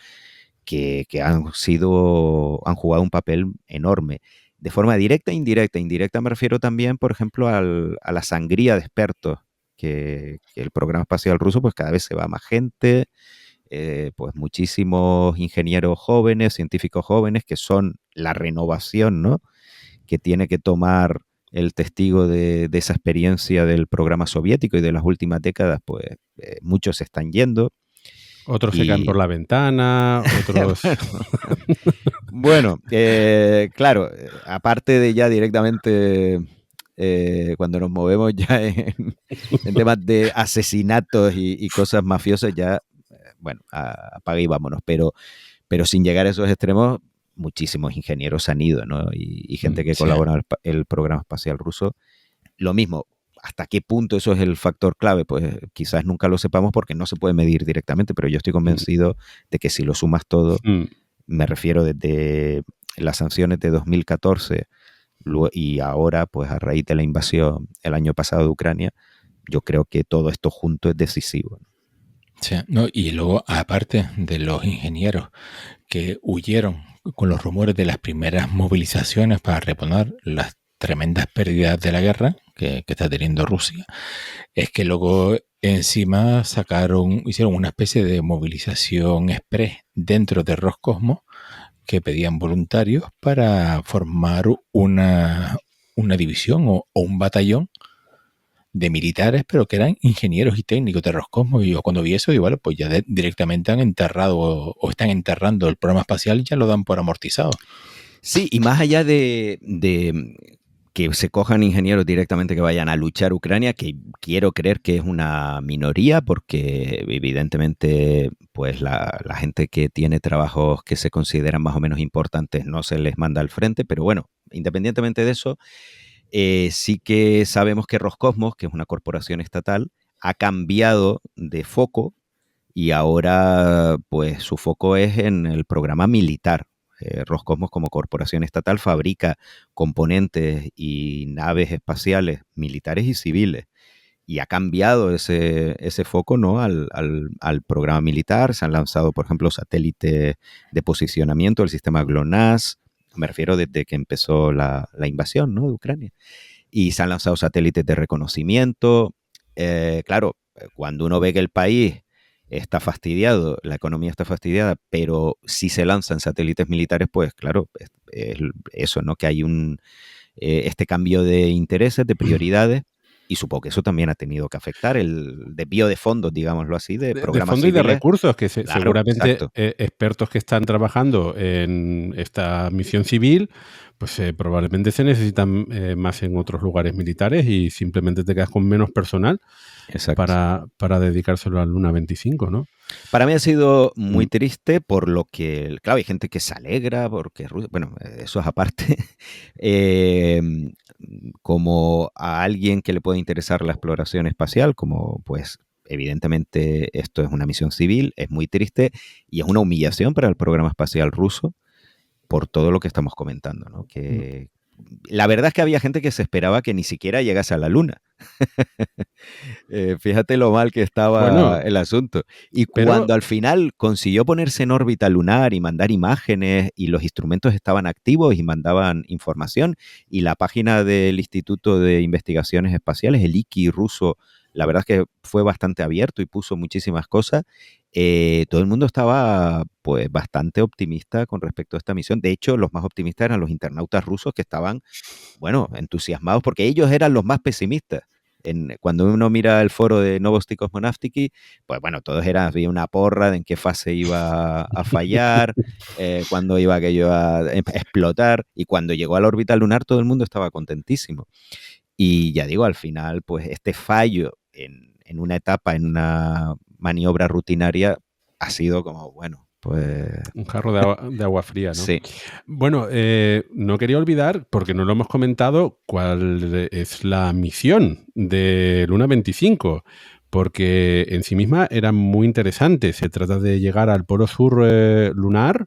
que han jugado un papel enorme. De forma directa e indirecta. Indirecta me refiero también, por ejemplo, a la sangría de expertos que el programa espacial ruso, pues cada vez se va más gente, pues muchísimos ingenieros jóvenes, científicos jóvenes, que son la renovación, ¿no? Que tiene que tomar el testigo de esa experiencia del programa soviético y de las últimas décadas, pues muchos se están yendo. Otros se caen por la ventana, otros... Bueno, claro, aparte de ya directamente cuando nos movemos ya en temas de asesinatos y cosas mafiosas, ya, bueno, apaga y vámonos. Pero sin llegar a esos extremos, muchísimos ingenieros han ido, ¿no? Y gente que colabora en el programa espacial ruso. Lo mismo, ¿hasta qué punto eso es el factor clave? Pues quizás nunca lo sepamos porque no se puede medir directamente, pero yo estoy convencido de que si lo sumas todo, me refiero desde las sanciones de 2014 y ahora, pues a raíz de la invasión el año pasado de Ucrania, yo creo que todo esto junto es decisivo. Sí, no, y luego, aparte de los ingenieros que huyeron con los rumores de las primeras movilizaciones para reponer las tremendas pérdidas de la guerra que está teniendo Rusia, es que luego encima hicieron una especie de movilización express dentro de Roscosmos que pedían voluntarios para formar una división o un batallón de militares, pero que eran ingenieros y técnicos de Roscosmos. Y yo cuando vi eso, digo, vale, pues ya directamente han enterrado o están enterrando el programa espacial, ya lo dan por amortizado. Sí, y más allá de que se cojan ingenieros directamente que vayan a luchar Ucrania, que quiero creer que es una minoría, porque evidentemente pues la gente que tiene trabajos que se consideran más o menos importantes no se les manda al frente, pero bueno, independientemente de eso, sí que sabemos que Roscosmos, que es una corporación estatal, ha cambiado de foco y ahora pues su foco es en el programa militar. Roscosmos como corporación estatal fabrica componentes y naves espaciales militares y civiles y ha cambiado ese foco, ¿no? al programa militar. Se han lanzado, por ejemplo, satélites de posicionamiento del sistema GLONASS, me refiero desde que empezó la invasión, ¿no? de Ucrania, y se han lanzado satélites de reconocimiento. Claro, cuando uno ve que el país está fastidiado, la economía está fastidiada, pero si se lanzan satélites militares, pues claro, es eso, ¿no? Que hay este cambio de intereses, de prioridades, y supongo que eso también ha tenido que afectar el desvío de fondos, digámoslo así, de programas fondo civiles. Y de recursos, que Claro, seguramente expertos que están trabajando en esta misión civil, pues probablemente se necesitan más en otros lugares militares y simplemente te quedas con menos personal para dedicárselo a Luna 25, ¿no? Para mí ha sido muy triste por lo que, claro, hay gente que se alegra porque, bueno, eso es aparte, como a alguien que le puede interesar la exploración espacial, como pues evidentemente esto es una misión civil, es muy triste y es una humillación para el programa espacial ruso por todo lo que estamos comentando, ¿no? Que la verdad es que había gente que se esperaba que ni siquiera llegase a la Luna. Fíjate lo mal que estaba Bueno, el asunto. Y pero cuando al final consiguió ponerse en órbita lunar y mandar imágenes y los instrumentos estaban activos y mandaban información y la página del Instituto de Investigaciones Espaciales, el IKI ruso, la verdad es que fue bastante abierto y puso muchísimas cosas, todo el mundo estaba pues bastante optimista con respecto a esta misión. De hecho, los más optimistas eran los internautas rusos que estaban, bueno, entusiasmados porque ellos eran los más pesimistas. Cuando uno mira el foro de Novosti Cosmonautiki, pues bueno, había una porra de en qué fase iba a fallar, cuándo iba aquello a explotar, y cuando llegó a la órbita lunar todo el mundo estaba contentísimo. Y ya digo, al final, pues este fallo en una etapa, en una maniobra rutinaria, ha sido como, bueno, pues un jarro de agua fría, ¿no? sí. Bueno, no quería olvidar, porque no lo hemos comentado, cuál es la misión de Luna 25, porque en sí misma era muy interesante. Se trata de llegar al polo sur lunar.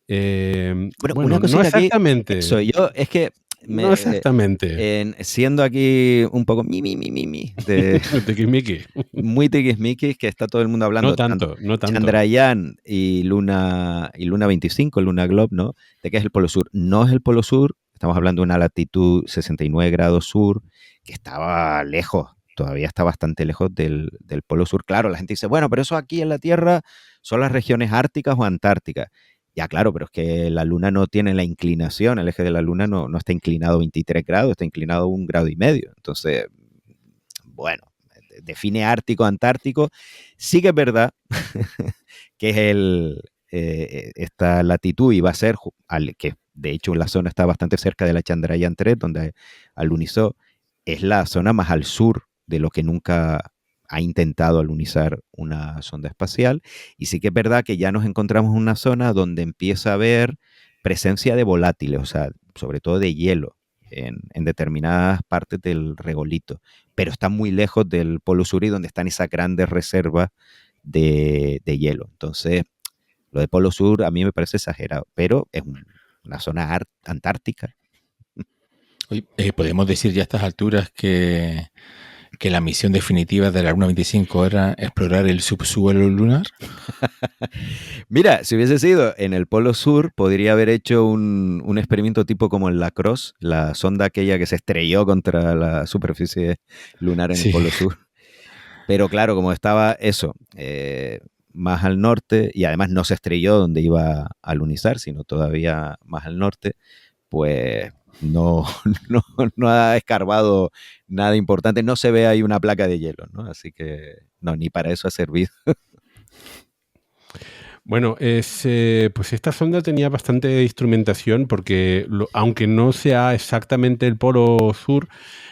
Bueno, Bueno, una no cosita aquí, exactamente. eso, yo es que No exactamente. siendo aquí un poco de Tiquismiqui. muy tiquismiquis, que está todo el mundo No hablando, tanto tanto, no tanto. Chandrayaan y Luna 25, Luna Globe, ¿no? De que es el polo sur. No es el polo sur, estamos hablando de una latitud 69 grados sur, que estaba lejos, todavía está bastante lejos del polo sur. Claro, la gente dice, bueno, pero eso aquí en la Tierra son las regiones árticas o antárticas. Ya, claro, pero es que la Luna no tiene la inclinación, el eje de la Luna no está inclinado 23 grados, está inclinado 1,5 grados. Entonces, bueno, define ártico, antártico. Sí que es verdad que es esta latitud y va a ser, que de hecho la zona está bastante cerca de la Chandrayaan 3, donde alunizó, es la zona más al sur de lo que nunca ha intentado alunizar una sonda espacial. Y sí que es verdad que ya nos encontramos en una zona donde empieza a haber presencia de volátiles, o sea, sobre todo de hielo en determinadas partes del regolito, pero está muy lejos del Polo Sur y donde están esas grandes reservas de hielo. Entonces, lo de Polo Sur a mí me parece exagerado, pero es una zona antártica. Oye, ¿podemos decir ya a estas alturas que la misión definitiva de la Luna 25 era explorar el subsuelo lunar? Mira, si hubiese sido en el Polo Sur, podría haber hecho un experimento tipo como en la CROSS, la sonda aquella que se estrelló contra la superficie lunar en el Sí. Polo Sur. Pero claro, como estaba eso, más al norte, y además no se estrelló donde iba a alunizar, sino todavía más al norte, pues no, no ha escarbado nada importante, no se ve ahí una placa de hielo, ¿no? Así que no, ni para eso ha servido. Bueno, pues esta sonda tenía bastante instrumentación porque, aunque no sea exactamente el polo sur,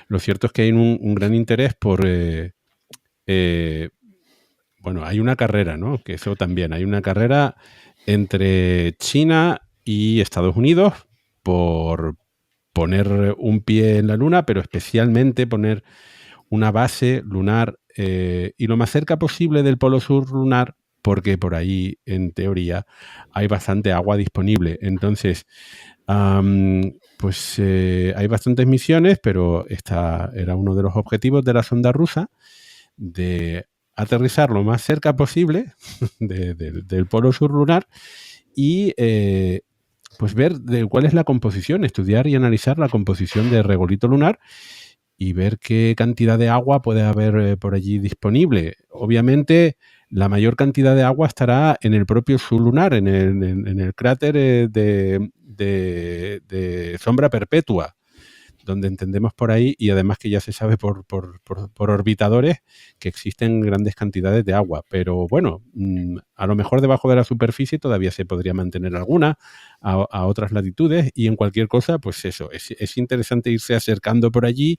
lo cierto es que hay un gran interés por... bueno, hay una carrera, ¿no? Que eso también, hay una carrera entre China y Estados Unidos por poner un pie en la Luna, pero especialmente poner una base lunar y lo más cerca posible del polo sur lunar, porque por ahí, en teoría, hay bastante agua disponible. Entonces, pues hay bastantes misiones, pero esta era uno de los objetivos de la sonda rusa, de aterrizar lo más cerca posible del polo sur lunar y pues ver cuál es la composición, estudiar y analizar la composición del regolito lunar y ver qué cantidad de agua puede haber por allí disponible. Obviamente, la mayor cantidad de agua estará en el propio sublunar, en el cráter de sombra perpetua, donde entendemos por ahí, y además que ya se sabe por orbitadores, que existen grandes cantidades de agua. Pero bueno, a lo mejor debajo de la superficie todavía se podría mantener alguna a otras latitudes, y en cualquier cosa, pues eso, es interesante irse acercando por allí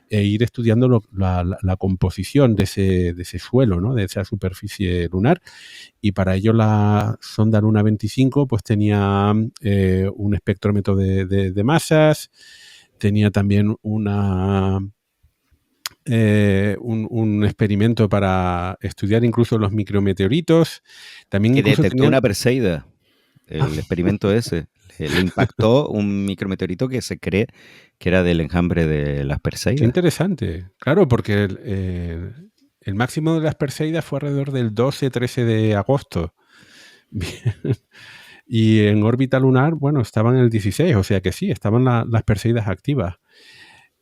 e ir estudiando la composición de ese suelo, ¿no? De esa superficie lunar. Y para ello la sonda Luna 25 pues tenía un espectrómetro de masas, tenía también un experimento para estudiar incluso los micrometeoritos. También Que incluso detectó tenían... una Perseida. el experimento ese. Le impactó un micrometeorito que se cree que era del enjambre de las Qué Perseidas. interesante. Claro, porque el máximo de las Perseidas fue alrededor del 12-13 de agosto. Bien. Y en órbita lunar, bueno, estaban en el 16, o sea que sí, estaban las Perseidas activas.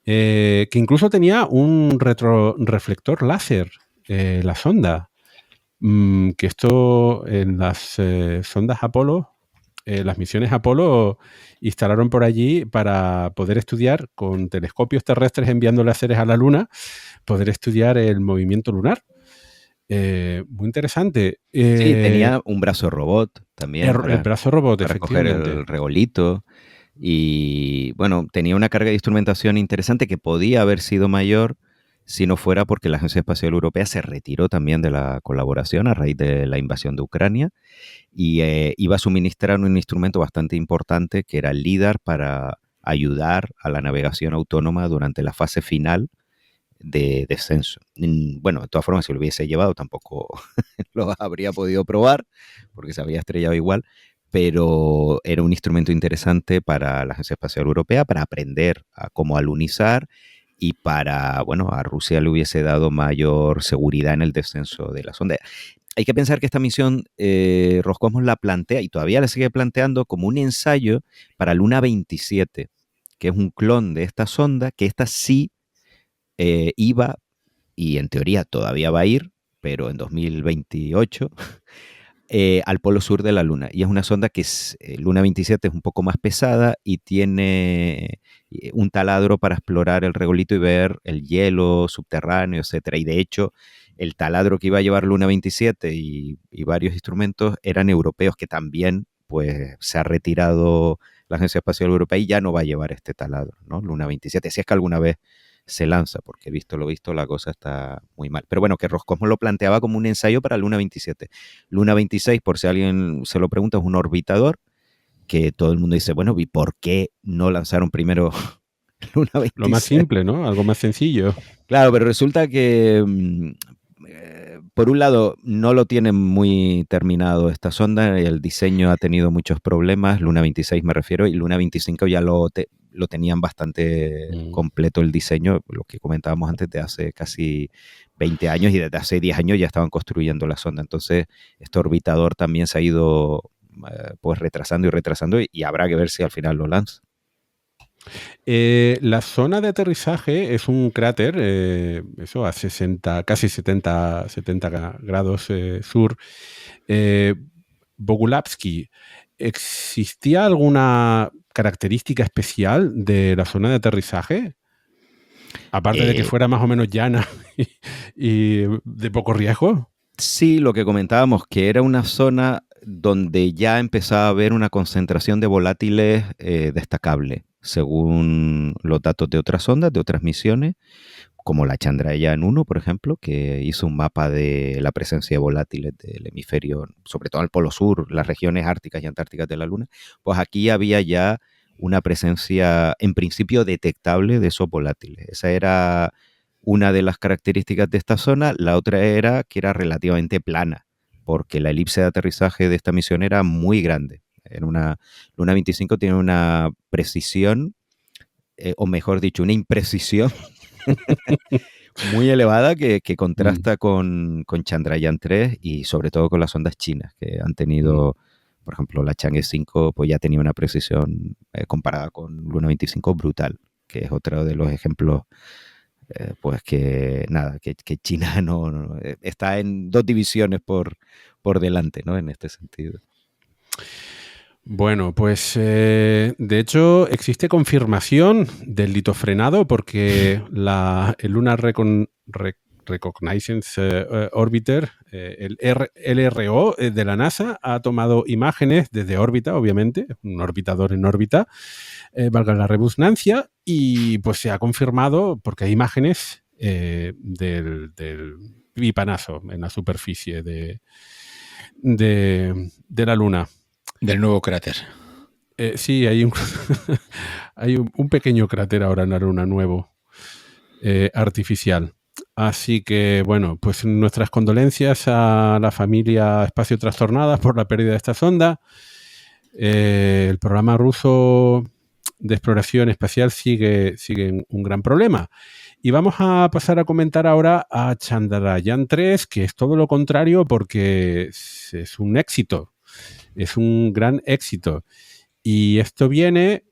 Que incluso tenía un retroreflector láser, la sonda. Que esto en las sondas Apolo, las misiones Apolo instalaron por allí para poder estudiar con telescopios terrestres enviando láseres a la Luna, poder estudiar el movimiento lunar. Muy interesante. Sí, tenía un brazo robot también El brazo robot, para coger efectivamente. el regolito. Y bueno, tenía una carga de instrumentación interesante que podía haber sido mayor si no fuera porque la Agencia Espacial Europea se retiró también de la colaboración a raíz de la invasión de Ucrania y iba a suministrar un instrumento bastante importante que era el LIDAR para ayudar a la navegación autónoma durante la fase final de descenso. Bueno, de todas formas, si lo hubiese llevado tampoco lo habría podido probar porque se había estrellado igual, pero era un instrumento interesante para la Agencia Espacial Europea para aprender a cómo alunizar y para, bueno, a Rusia le hubiese dado mayor seguridad en el descenso de la sonda. Hay que pensar que esta misión Roscosmos la plantea y todavía la sigue planteando como un ensayo para Luna 27, que es un clon de esta sonda, que esta sí iba y en teoría todavía va a ir, pero en 2028, al polo sur de la Luna. Y es una sonda que es, Luna 27 es un poco más pesada y tiene un taladro para explorar el regolito y ver el hielo subterráneo, etcétera. Y de hecho, el taladro que iba a llevar Luna 27 y varios instrumentos eran europeos, que también pues se ha retirado la Agencia Espacial Europea y ya no va a llevar este taladro, ¿no? Luna 27, si es que alguna vez se lanza, porque visto lo visto la cosa está muy mal. Pero bueno, que Roscosmos lo planteaba como un ensayo para Luna 27. Luna 26, por si alguien se lo pregunta, es un orbitador que todo el mundo dice, bueno, ¿y por qué no lanzaron primero Luna 26? Lo más simple, ¿no? Algo más sencillo. Claro, pero resulta que por un lado no lo tienen muy terminado esta sonda, el diseño ha tenido muchos problemas, Luna 26 me refiero, y Luna 25 ya lo tenían bastante completo el diseño, lo que comentábamos antes, de hace casi 20 años, y desde hace 10 años ya estaban construyendo la sonda. Entonces, este orbitador también se ha ido pues retrasando y habrá que ver si al final lo lanza. La zona de aterrizaje es un cráter, eso a 60, casi 70 grados sur. Bogulavsky, ¿existía alguna característica especial de la zona de aterrizaje? Aparte de que fuera más o menos llana y de poco riesgo. Sí, lo que comentábamos, que era una zona donde ya empezaba a haber una concentración de volátiles destacable, según los datos de otras sondas, de otras misiones, como la Chandrayaan-1, por ejemplo, que hizo un mapa de la presencia de volátiles del hemisferio, sobre todo al Polo Sur, las regiones árticas y antárticas de la Luna. Pues aquí había ya una presencia, en principio, detectable de esos volátiles. Esa era una de las características de esta zona. La otra era que era relativamente plana, porque la elipse de aterrizaje de esta misión era muy grande. En una Luna 25 tiene una precisión, o mejor dicho, una imprecisión muy elevada que contrasta con Chandrayaan 3 y sobre todo con las ondas chinas, que han tenido, por ejemplo, la Chang'e 5 pues ya tenía una precisión comparada con Luna 25 brutal, que es otro de los ejemplos pues que nada, que China no está en dos divisiones por delante, ¿no? En este sentido. Bueno, pues de hecho existe confirmación del litofrenado porque el Lunar Reconnaissance Orbiter, el LRO de la NASA, ha tomado imágenes desde órbita, obviamente, un orbitador en órbita, valga la redundancia, y pues se ha confirmado porque hay imágenes del bipanazo en la superficie de la Luna. Del nuevo cráter. Sí, hay un pequeño cráter ahora en la Luna nuevo, artificial. Así que, bueno, pues nuestras condolencias a la familia Espacio Trastornada por la pérdida de esta sonda. el programa ruso de exploración espacial sigue un gran problema. Y vamos a pasar a comentar ahora a Chandrayaan 3, que es todo lo contrario porque es un éxito, es un gran éxito. Y esto viene,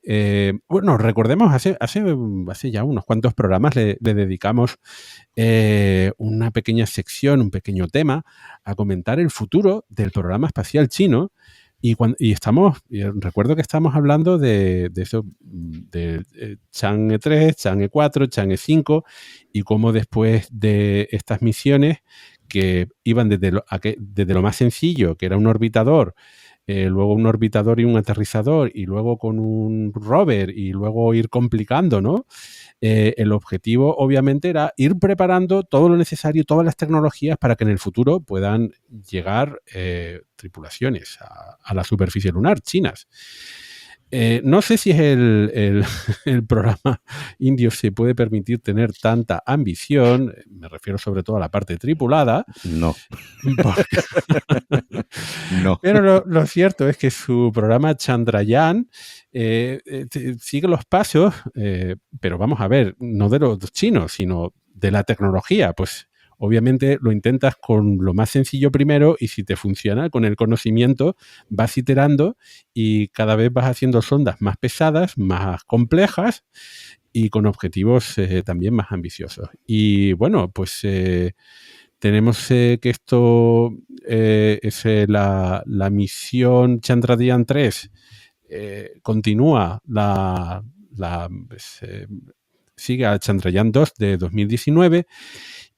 bueno, recordemos, hace ya unos cuantos programas le dedicamos una pequeña sección, un pequeño tema a comentar el futuro del programa espacial chino. Y recuerdo que estamos hablando de eso, de Chang'e 3, Chang'e 4, Chang'e 5, y cómo después de estas misiones que iban desde lo más sencillo, que era un orbitador, luego un orbitador y un aterrizador, y luego con un rover, y luego ir complicando, ¿no? El objetivo, obviamente, era ir preparando todo lo necesario, todas las tecnologías para que en el futuro puedan llegar tripulaciones a la superficie lunar chinas. No sé si el programa indio se puede permitir tener tanta ambición, me refiero sobre todo a la parte tripulada. No. No. Pero lo cierto es que su programa Chandrayaan sigue los pasos, pero vamos a ver, no de los chinos, sino de la tecnología. Pues obviamente lo intentas con lo más sencillo primero y si te funciona, con el conocimiento vas iterando y cada vez vas haciendo sondas más pesadas, más complejas y con objetivos también más ambiciosos. Y bueno, pues tenemos que esto es la misión Chandrayaan 3 continúa sigue a Chandrayaan 2 de 2019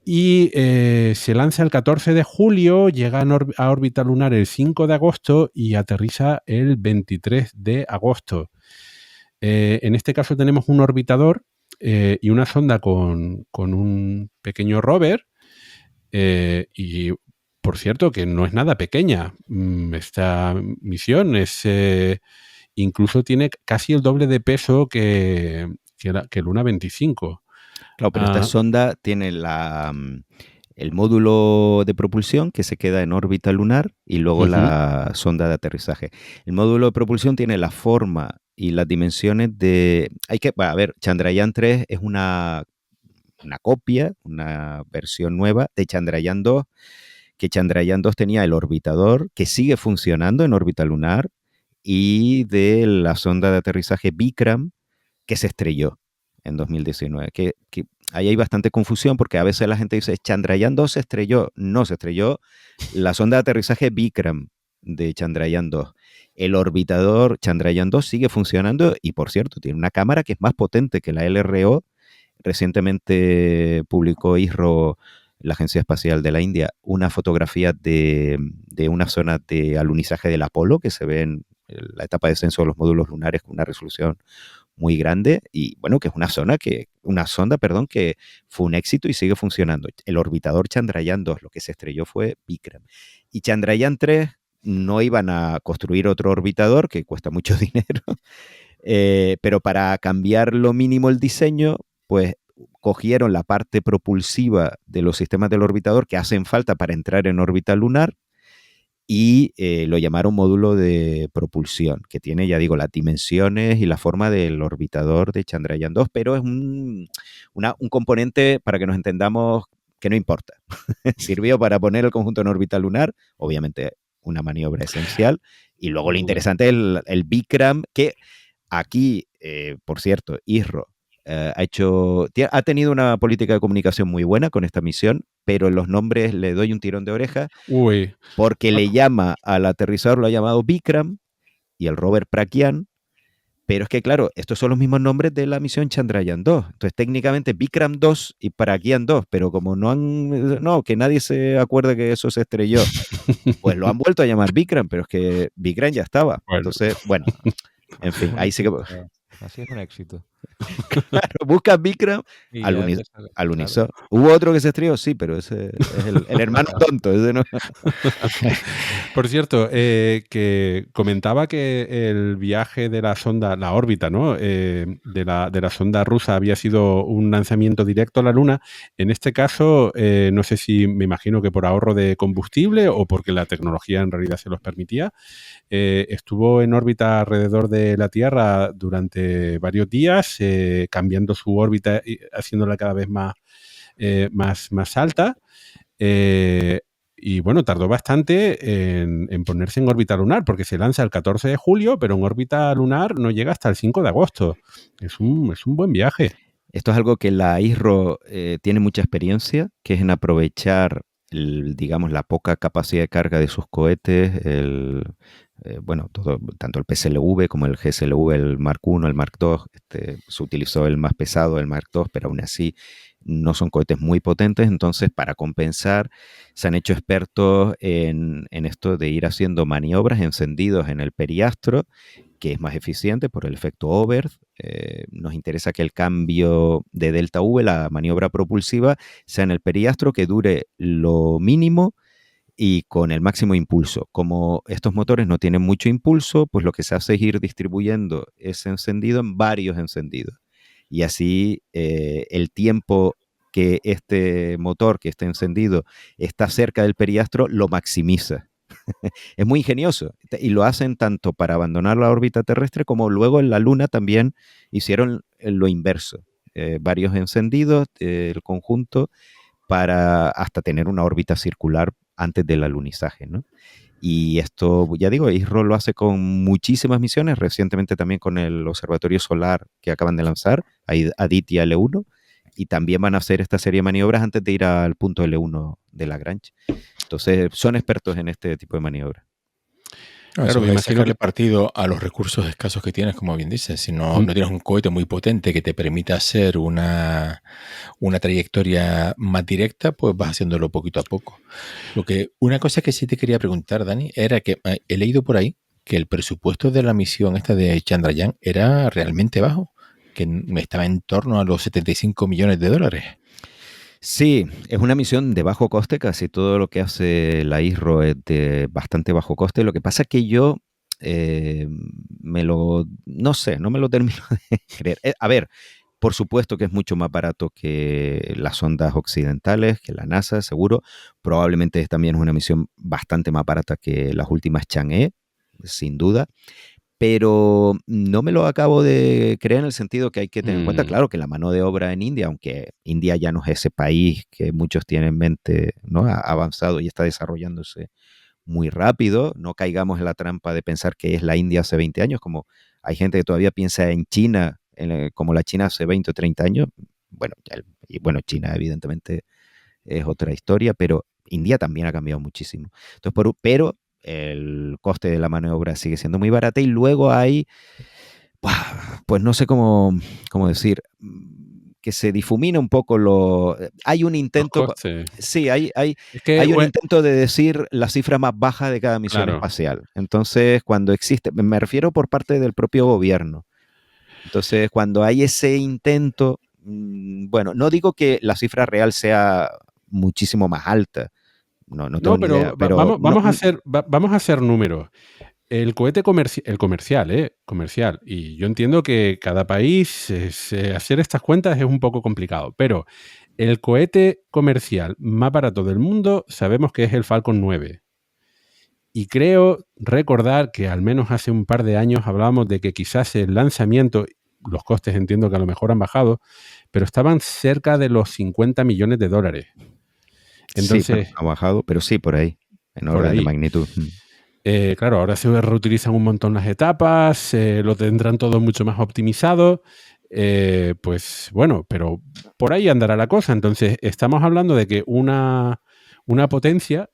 y se lanza el 14 de julio, llega a órbita lunar el 5 de agosto y aterriza el 23 de agosto. En este caso tenemos un orbitador y una sonda con un pequeño rover y por cierto que no es nada pequeña. Esta misión incluso tiene casi el doble de peso que Luna 25. Claro, pero esta sonda tiene el módulo de propulsión que se queda en órbita lunar y luego la sonda de aterrizaje. El módulo de propulsión tiene la forma y las dimensiones de... Chandrayaan 3 es una copia, una versión nueva de Chandrayaan 2, que Chandrayaan 2 tenía el orbitador que sigue funcionando en órbita lunar y de la sonda de aterrizaje Vikram que se estrelló en 2019. Que ahí hay bastante confusión porque a veces la gente dice Chandrayaan 2 se estrelló. No, se estrelló la sonda de aterrizaje Vikram de Chandrayaan 2. El orbitador Chandrayaan 2 sigue funcionando y, por cierto, tiene una cámara que es más potente que la LRO. Recientemente publicó ISRO, la Agencia Espacial de la India, una fotografía de una zona de alunizaje del Apolo que se ve en la etapa de descenso de los módulos lunares con una resolución muy grande y bueno, que es una sonda que fue un éxito y sigue funcionando. El orbitador Chandrayaan 2, lo que se estrelló fue Vikram. Y Chandrayaan 3 no iban a construir otro orbitador, que cuesta mucho dinero, pero para cambiar lo mínimo el diseño, pues cogieron la parte propulsiva de los sistemas del orbitador que hacen falta para entrar en órbita lunar y lo llamaron módulo de propulsión, que tiene, ya digo, las dimensiones y la forma del orbitador de Chandrayaan 2, pero es un componente, para que nos entendamos, que no importa. Sirvió para poner el conjunto en órbita lunar, obviamente una maniobra esencial, y luego lo interesante es el Vikram, que aquí, por cierto, ISRO ha tenido una política de comunicación muy buena con esta misión, pero en los nombres le doy un tirón de oreja. Uy. Porque le llama al aterrizador, lo ha llamado Vikram y el rover Pragyan, pero es que claro, estos son los mismos nombres de la misión Chandrayaan 2. Entonces técnicamente Vikram 2 y Pragyan 2, pero como que nadie se acuerda que eso se estrelló, pues lo han vuelto a llamar Vikram, pero es que Vikram ya estaba. Bueno. Entonces, bueno, en fin, ahí sí que... Así es un éxito. Claro, buscas Vikram, Y ya te sale, claro. alunizó. ¿Hubo otro que se estrelló? Sí, pero ese es el hermano tonto. Ese no. Por cierto, que comentaba que el viaje de la sonda, la órbita, ¿no? De la sonda rusa había sido un lanzamiento directo a la Luna. En este caso, no sé si me imagino que por ahorro de combustible o porque la tecnología en realidad se los permitía, estuvo en órbita alrededor de la Tierra durante varios días, cambiando su órbita y haciéndola cada vez más alta. Y bueno, tardó bastante en ponerse en órbita lunar, porque se lanza el 14 de julio, pero en órbita lunar no llega hasta el 5 de agosto. Es un buen viaje. Esto es algo que la ISRO tiene mucha experiencia, que es en aprovechar, digamos, la poca capacidad de carga de sus cohetes, bueno, tanto el PSLV como el GSLV, el Mark I, el Mark II, se utilizó el más pesado, el Mark II, pero aún así no son cohetes muy potentes. Entonces, para compensar, se han hecho expertos en esto de ir haciendo maniobras encendidos en el periastro, que es más eficiente por el efecto Oberth. Nos interesa que el cambio de delta V, la maniobra propulsiva, sea en el periastro, que dure lo mínimo y con el máximo impulso. Como estos motores no tienen mucho impulso, pues lo que se hace es ir distribuyendo ese encendido en varios encendidos. Y así el tiempo que este motor, que esté encendido, está cerca del periastro, lo maximiza. Es muy ingenioso y lo hacen tanto para abandonar la órbita terrestre como luego en la Luna también hicieron lo inverso. Varios encendidos, el conjunto, para hasta tener una órbita circular antes del alunizaje, ¿no? Y esto, ya digo, ISRO lo hace con muchísimas misiones, recientemente también con el Observatorio Solar que acaban de lanzar, Aditya L1, y también van a hacer esta serie de maniobras antes de ir al punto L1 de Lagrange. Entonces, son expertos en este tipo de maniobras. Claro, me imagino sacarle partido a los recursos escasos que tienes, como bien dices. Si no, no tienes un cohete muy potente que te permita hacer una trayectoria más directa, pues vas haciéndolo poquito a poco. Una cosa que sí te quería preguntar, Dani, era que he leído por ahí que el presupuesto de la misión esta de Chandrayaan era realmente bajo, que estaba en torno a los 75 millones de dólares. Sí, es una misión de bajo coste, casi todo lo que hace la ISRO es de bastante bajo coste. Lo que pasa es que yo no me lo termino de creer. A ver, por supuesto que es mucho más barato que las sondas occidentales, que la NASA, seguro. Probablemente también es una misión bastante más barata que las últimas Chang'e, sin duda. Pero no me lo acabo de creer en el sentido que hay que tener en cuenta, claro, que la mano de obra en India, aunque India ya no es ese país que muchos tienen en mente, ¿no? Ha avanzado y está desarrollándose muy rápido. No caigamos en la trampa de pensar que es la India hace 20 años, como hay gente que todavía piensa en China, como la China hace 20 o 30 años. Bueno, China evidentemente es otra historia, pero India también ha cambiado muchísimo. Entonces, pero el coste de la mano de obra sigue siendo muy barata y luego hay, pues no sé cómo decir, que se difumina un poco hay un intento, sí, hay un intento de decir la cifra más baja de cada misión espacial. Entonces, cuando existe, me refiero por parte del propio gobierno. Entonces, cuando hay ese intento, bueno, no digo que la cifra real sea muchísimo más alta. No tengo ni idea, pero vamos a hacer números. El cohete comercial, y yo entiendo que cada país hacer estas cuentas es un poco complicado, pero el cohete comercial más barato del mundo sabemos que es el Falcon 9. Y creo recordar que al menos hace un par de años hablábamos de que quizás el lanzamiento, los costes entiendo que a lo mejor han bajado, pero estaban cerca de los 50 millones de dólares. Entonces, sí, ha bajado, pero sí, por ahí, en orden de magnitud. Claro, ahora se reutilizan un montón las etapas, lo tendrán todo mucho más optimizado. Pues bueno, pero por ahí andará la cosa. Entonces, estamos hablando de que una potencia,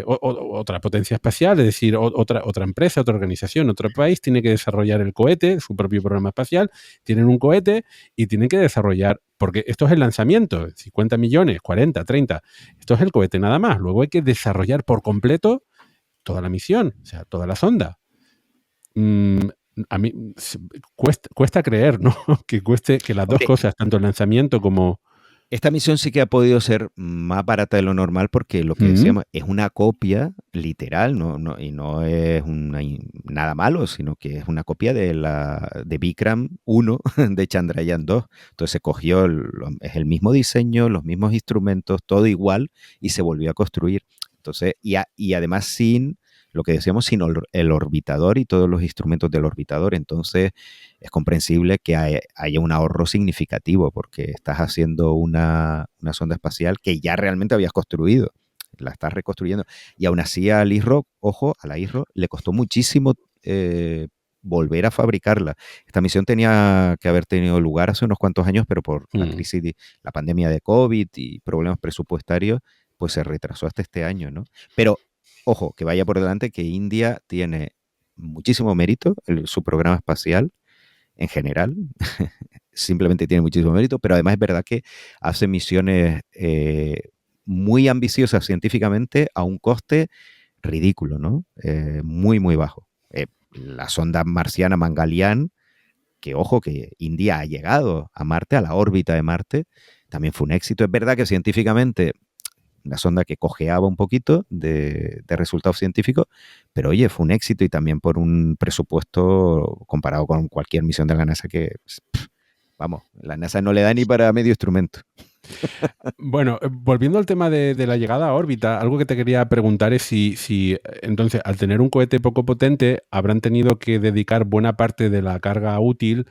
otra potencia espacial, es decir, otra empresa, otra organización, otro país, tiene que desarrollar el cohete, su propio programa espacial, tienen un cohete y tienen que desarrollar, porque esto es el lanzamiento, 50 millones, 40, 30, esto es el cohete nada más. Luego hay que desarrollar por completo toda la misión, o sea, toda la sonda. a mí cuesta creer, ¿no? Que las dos cosas, tanto el lanzamiento como... Esta misión sí que ha podido ser más barata de lo normal porque lo que decíamos es una copia literal, y no es nada malo, sino que es una copia de Vikram 1 de Chandrayaan 2. Entonces se cogió, es el mismo diseño, los mismos instrumentos, todo igual, y se volvió a construir. Entonces, y además sin lo que decíamos, sin el orbitador y todos los instrumentos del orbitador. Entonces es comprensible que haya un ahorro significativo porque estás haciendo una sonda espacial que ya realmente habías construido, la estás reconstruyendo. Y aún así a la ISRO le costó muchísimo volver a fabricarla. Esta misión tenía que haber tenido lugar hace unos cuantos años, pero por la crisis, la pandemia de COVID y problemas presupuestarios, pues se retrasó hasta este año, ¿no? Pero ojo, que vaya por delante que India tiene muchísimo mérito en su programa espacial en general. Simplemente tiene muchísimo mérito, pero además es verdad que hace misiones muy ambiciosas científicamente a un coste ridículo, ¿no? Muy, muy bajo. La sonda marciana Mangalyaan, que ojo, que India ha llegado a Marte, a la órbita de Marte, también fue un éxito. Es verdad que científicamente una sonda que cojeaba un poquito de resultados científicos, pero oye, fue un éxito y también por un presupuesto comparado con cualquier misión de la NASA que, vamos, la NASA no le da ni para medio instrumento. Bueno, volviendo al tema de la llegada a órbita, algo que te quería preguntar es si entonces, al tener un cohete poco potente, habrán tenido que dedicar buena parte de la carga útil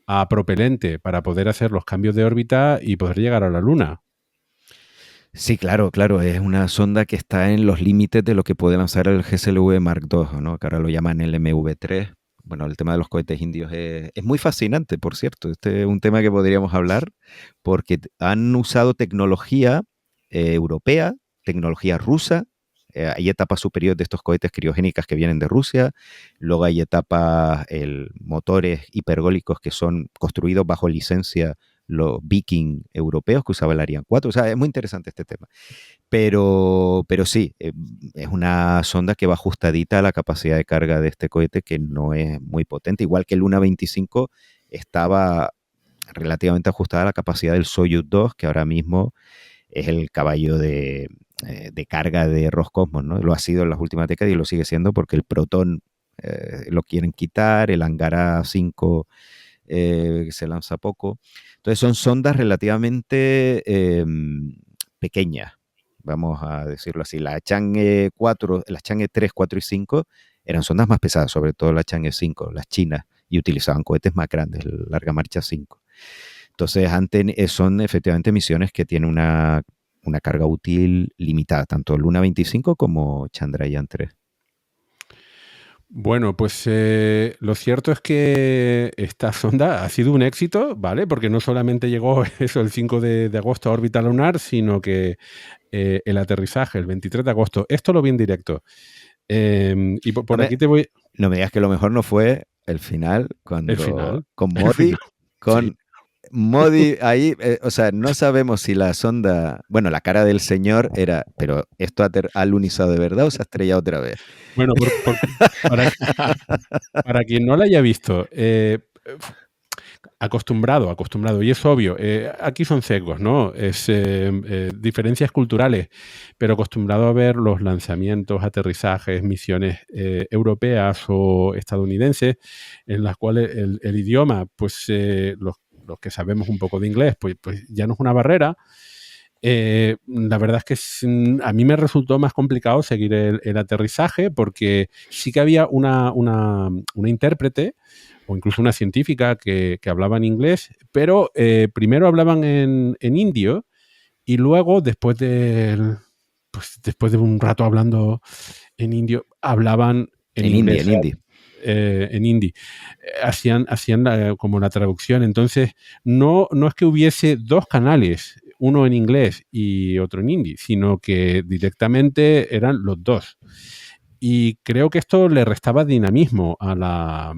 a propelente para poder hacer los cambios de órbita y poder llegar a la Luna. Sí, claro, es una sonda que está en los límites de lo que puede lanzar el GSLV Mark II, ¿no? Que ahora lo llaman el MV3. Bueno, el tema de los cohetes indios es muy fascinante, por cierto. Este es un tema que podríamos hablar porque han usado tecnología europea, tecnología rusa. Hay etapas superiores de estos cohetes criogénicas que vienen de Rusia. Luego hay etapas, motores hipergólicos que son construidos bajo licencia los Viking europeos que usaba el Ariane 4. O sea, es muy interesante este tema. Pero sí, es una sonda que va ajustadita a la capacidad de carga de este cohete, que no es muy potente. Igual que el Luna 25 estaba relativamente ajustada a la capacidad del Soyuz 2, que ahora mismo es el caballo de carga de Roscosmos, ¿no? Lo ha sido en las últimas décadas y lo sigue siendo porque el Proton lo quieren quitar, el Angara 5 se lanza poco. Entonces son sondas relativamente pequeñas, vamos a decirlo así. La Chang'e 4, las Chang'e 3, 4 y 5 eran sondas más pesadas, sobre todo la Chang'e 5, las chinas, y utilizaban cohetes más grandes, el Larga Marcha 5. Entonces son efectivamente misiones que tienen una carga útil limitada, tanto Luna 25 como Chandrayaan 3. Bueno, pues lo cierto es que esta sonda ha sido un éxito, ¿vale? Porque no solamente llegó eso el 5 de agosto a órbita lunar, sino que el aterrizaje, el 23 de agosto, esto lo vi en directo. Y por aquí te voy... No me digas que lo mejor no fue el final, el final. Con Modi, con... Sí. Modi ahí, o sea, no sabemos si la sonda, bueno, la cara del señor era, pero ¿esto ha alunizado de verdad o se ha estrellado otra vez? Bueno, para quien no la haya visto, acostumbrado, y es obvio, aquí son sesgos, ¿no? Es diferencias culturales, pero acostumbrado a ver los lanzamientos, aterrizajes, misiones europeas o estadounidenses, en las cuales el idioma, pues los que sabemos un poco de inglés, pues ya no es una barrera. La verdad es que a mí me resultó más complicado seguir el aterrizaje porque sí que había una intérprete o incluso una científica que hablaba en inglés, pero primero hablaban en indio y luego, después de un rato hablando en indio, hablaban en inglés. En hindi. Hacían como la traducción. Entonces, no es que hubiese dos canales, uno en inglés y otro en hindi, sino que directamente eran los dos. Y creo que esto le restaba dinamismo a la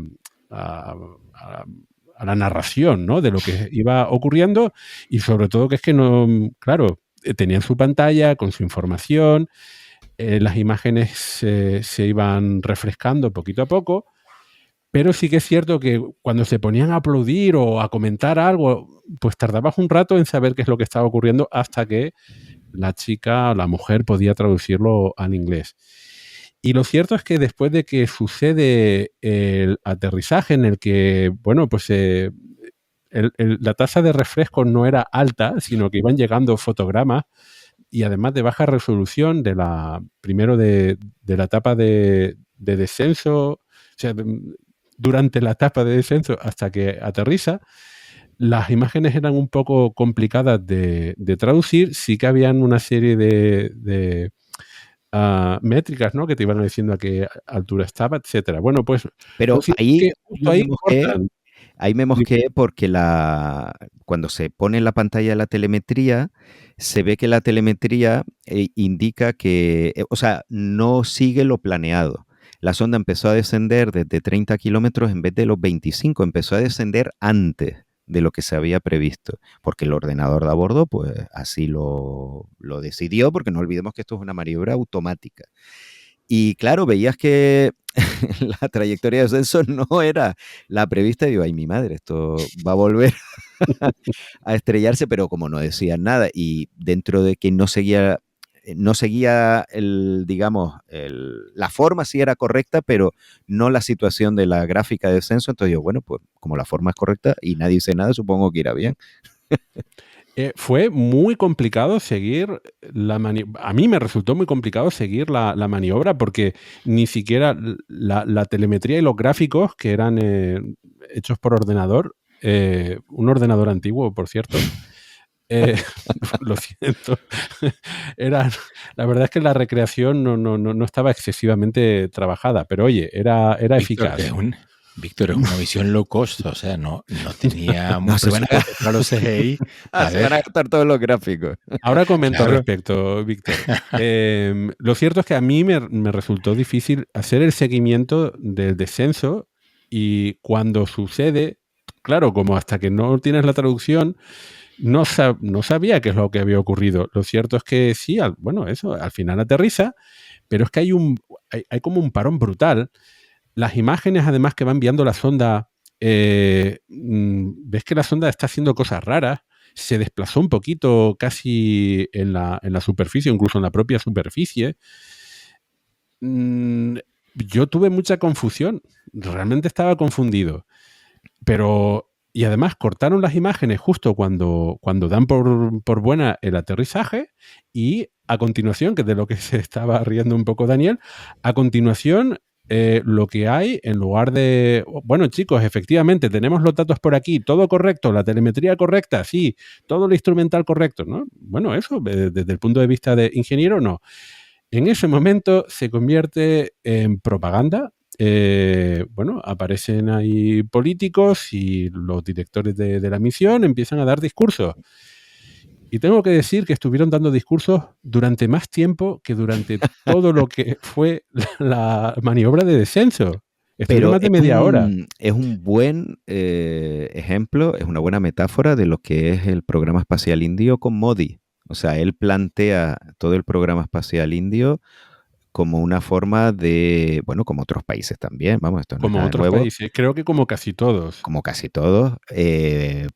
narración, ¿no? De lo que iba ocurriendo y sobre todo que es que no, claro, tenían su pantalla con su información, las imágenes se iban refrescando poquito a poco, Pero sí que es cierto que cuando se ponían a aplaudir o a comentar algo, pues tardabas un rato en saber qué es lo que estaba ocurriendo hasta que la chica, la mujer, podía traducirlo al inglés. Y lo cierto es que después de que sucede el aterrizaje en el que, bueno, pues la tasa de refresco no era alta, sino que iban llegando fotogramas y además de baja resolución primero de la etapa de descenso, o sea, durante la etapa de descenso hasta que aterriza, las imágenes eran un poco complicadas de traducir, sí que habían una serie de métricas, ¿no? Que te iban diciendo a qué altura estaba, etcétera. Bueno, pues Pero ahí, justo ahí cortan. ahí me mosqueé porque cuando se pone en la pantalla la telemetría, se ve que la telemetría indica que, o sea, no sigue lo planeado. La sonda empezó a descender desde 30 kilómetros en vez de los 25, empezó a descender antes de lo que se había previsto, porque el ordenador de a bordo, pues así lo decidió, porque no olvidemos que esto es una maniobra automática. Y claro, veías que la trayectoria de descenso no era la prevista. Y digo, ay, mi madre, esto va a volver a estrellarse, pero como no decían nada y dentro de que no seguía la forma sí era correcta, pero no la situación de la gráfica de descenso. Entonces yo, bueno, pues como la forma es correcta y nadie dice nada, supongo que irá bien. Fue muy complicado seguir la maniobra. A mí me resultó muy complicado seguir la maniobra porque ni siquiera la telemetría y los gráficos que eran hechos por ordenador, un ordenador antiguo, por cierto, lo siento, la verdad es que la recreación no estaba excesivamente trabajada, pero oye, era eficaz. Víctor, es una visión low cost, o sea, no tenía No, se van a presupuesto para los CGI. se van a gastar todos los gráficos. Ahora comento al Claro. respecto, Víctor. Lo cierto es que a mí me resultó difícil hacer el seguimiento del descenso y cuando sucede, claro, como hasta que no tienes la traducción, no sabía qué es lo que había ocurrido. Lo cierto es que sí, al final aterriza, pero es que hay como un parón brutal. Las imágenes, además, que va enviando la sonda, ves que la sonda está haciendo cosas raras, se desplazó un poquito casi en la superficie, incluso en la propia superficie. Yo tuve mucha confusión, realmente estaba confundido, y además cortaron las imágenes justo cuando dan por buena el aterrizaje y a continuación, que es de lo que se estaba riendo un poco Daniel, a continuación lo que hay en lugar de, bueno chicos, efectivamente tenemos los datos por aquí, todo correcto, la telemetría correcta, sí, todo lo instrumental correcto, ¿no? Bueno, eso desde el punto de vista de ingeniero, no. En ese momento se convierte en propaganda. Aparecen ahí políticos y los directores de la misión empiezan a dar discursos. Y tengo que decir que estuvieron dando discursos durante más tiempo que durante todo lo que fue la maniobra de descenso. Estuvieron Pero más de media hora. es un buen ejemplo, es una buena metáfora de lo que es el programa espacial indio con Modi. O sea, él plantea todo el programa espacial indio como una forma de, bueno, como otros países también, vamos, esto no es Como nada otros nuevo, países, creo que como casi todos. como casi todos,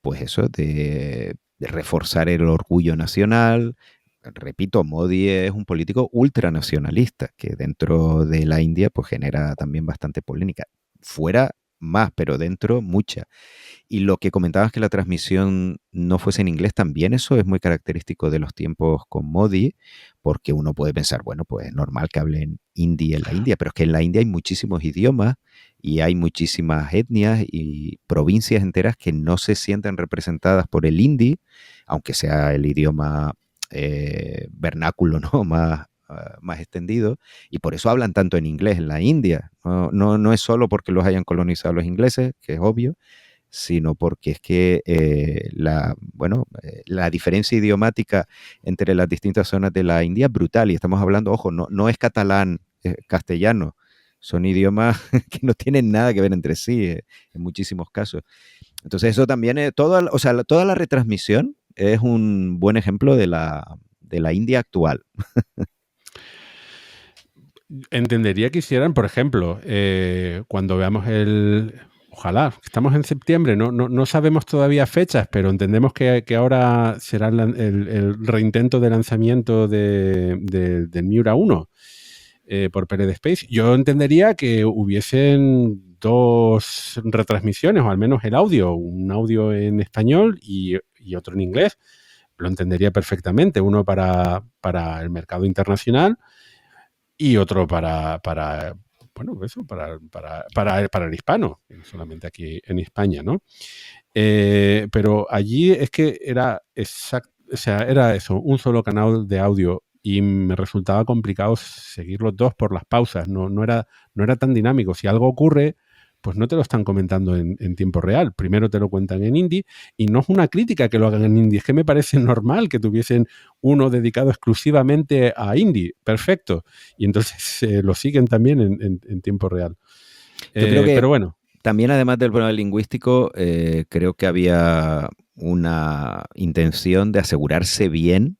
pues eso, de reforzar el orgullo nacional. Repito, Modi es un político ultranacionalista que dentro de la India pues genera también bastante polémica. Fuera más, pero dentro mucha. Y lo que comentabas que la transmisión no fuese en inglés, también eso es muy característico de los tiempos con Modi, porque uno puede pensar, bueno, pues es normal que hablen hindi en la India, pero es que en la India hay muchísimos idiomas y hay muchísimas etnias y provincias enteras que no se sienten representadas por el hindi, aunque sea el idioma vernáculo, ¿no? Más extendido, y por eso hablan tanto en inglés en la India. No es solo porque los hayan colonizado los ingleses, que es obvio, sino porque es que la diferencia idiomática entre las distintas zonas de la India es brutal, y estamos hablando, ojo, no es catalán, es castellano, son idiomas que no tienen nada que ver entre sí en muchísimos casos. Entonces eso también es, toda la retransmisión es un buen ejemplo de la India actual. entendería que hicieran, por ejemplo, cuando veamos ojalá, estamos en septiembre, no sabemos todavía fechas, pero entendemos que ahora será el reintento de lanzamiento del Miura 1 por PLD Space. Yo entendería que hubiesen 2 retransmisiones, o al menos el audio, un audio en español y otro en inglés. Lo entendería perfectamente, uno para el mercado internacional y otro para el hispano, solamente aquí en España, ¿no? Pero allí es que era era eso, un solo canal de audio y me resultaba complicado seguir los dos por las pausas, no era tan dinámico. Si algo ocurre, pues no te lo están comentando en tiempo real. Primero te lo cuentan en hindi y no es una crítica que lo hagan en hindi, es que me parece normal que tuviesen uno dedicado exclusivamente a hindi. Perfecto. Y entonces lo siguen también en tiempo real. Yo creo que pero bueno. También, además del problema lingüístico, creo que había una intención de asegurarse bien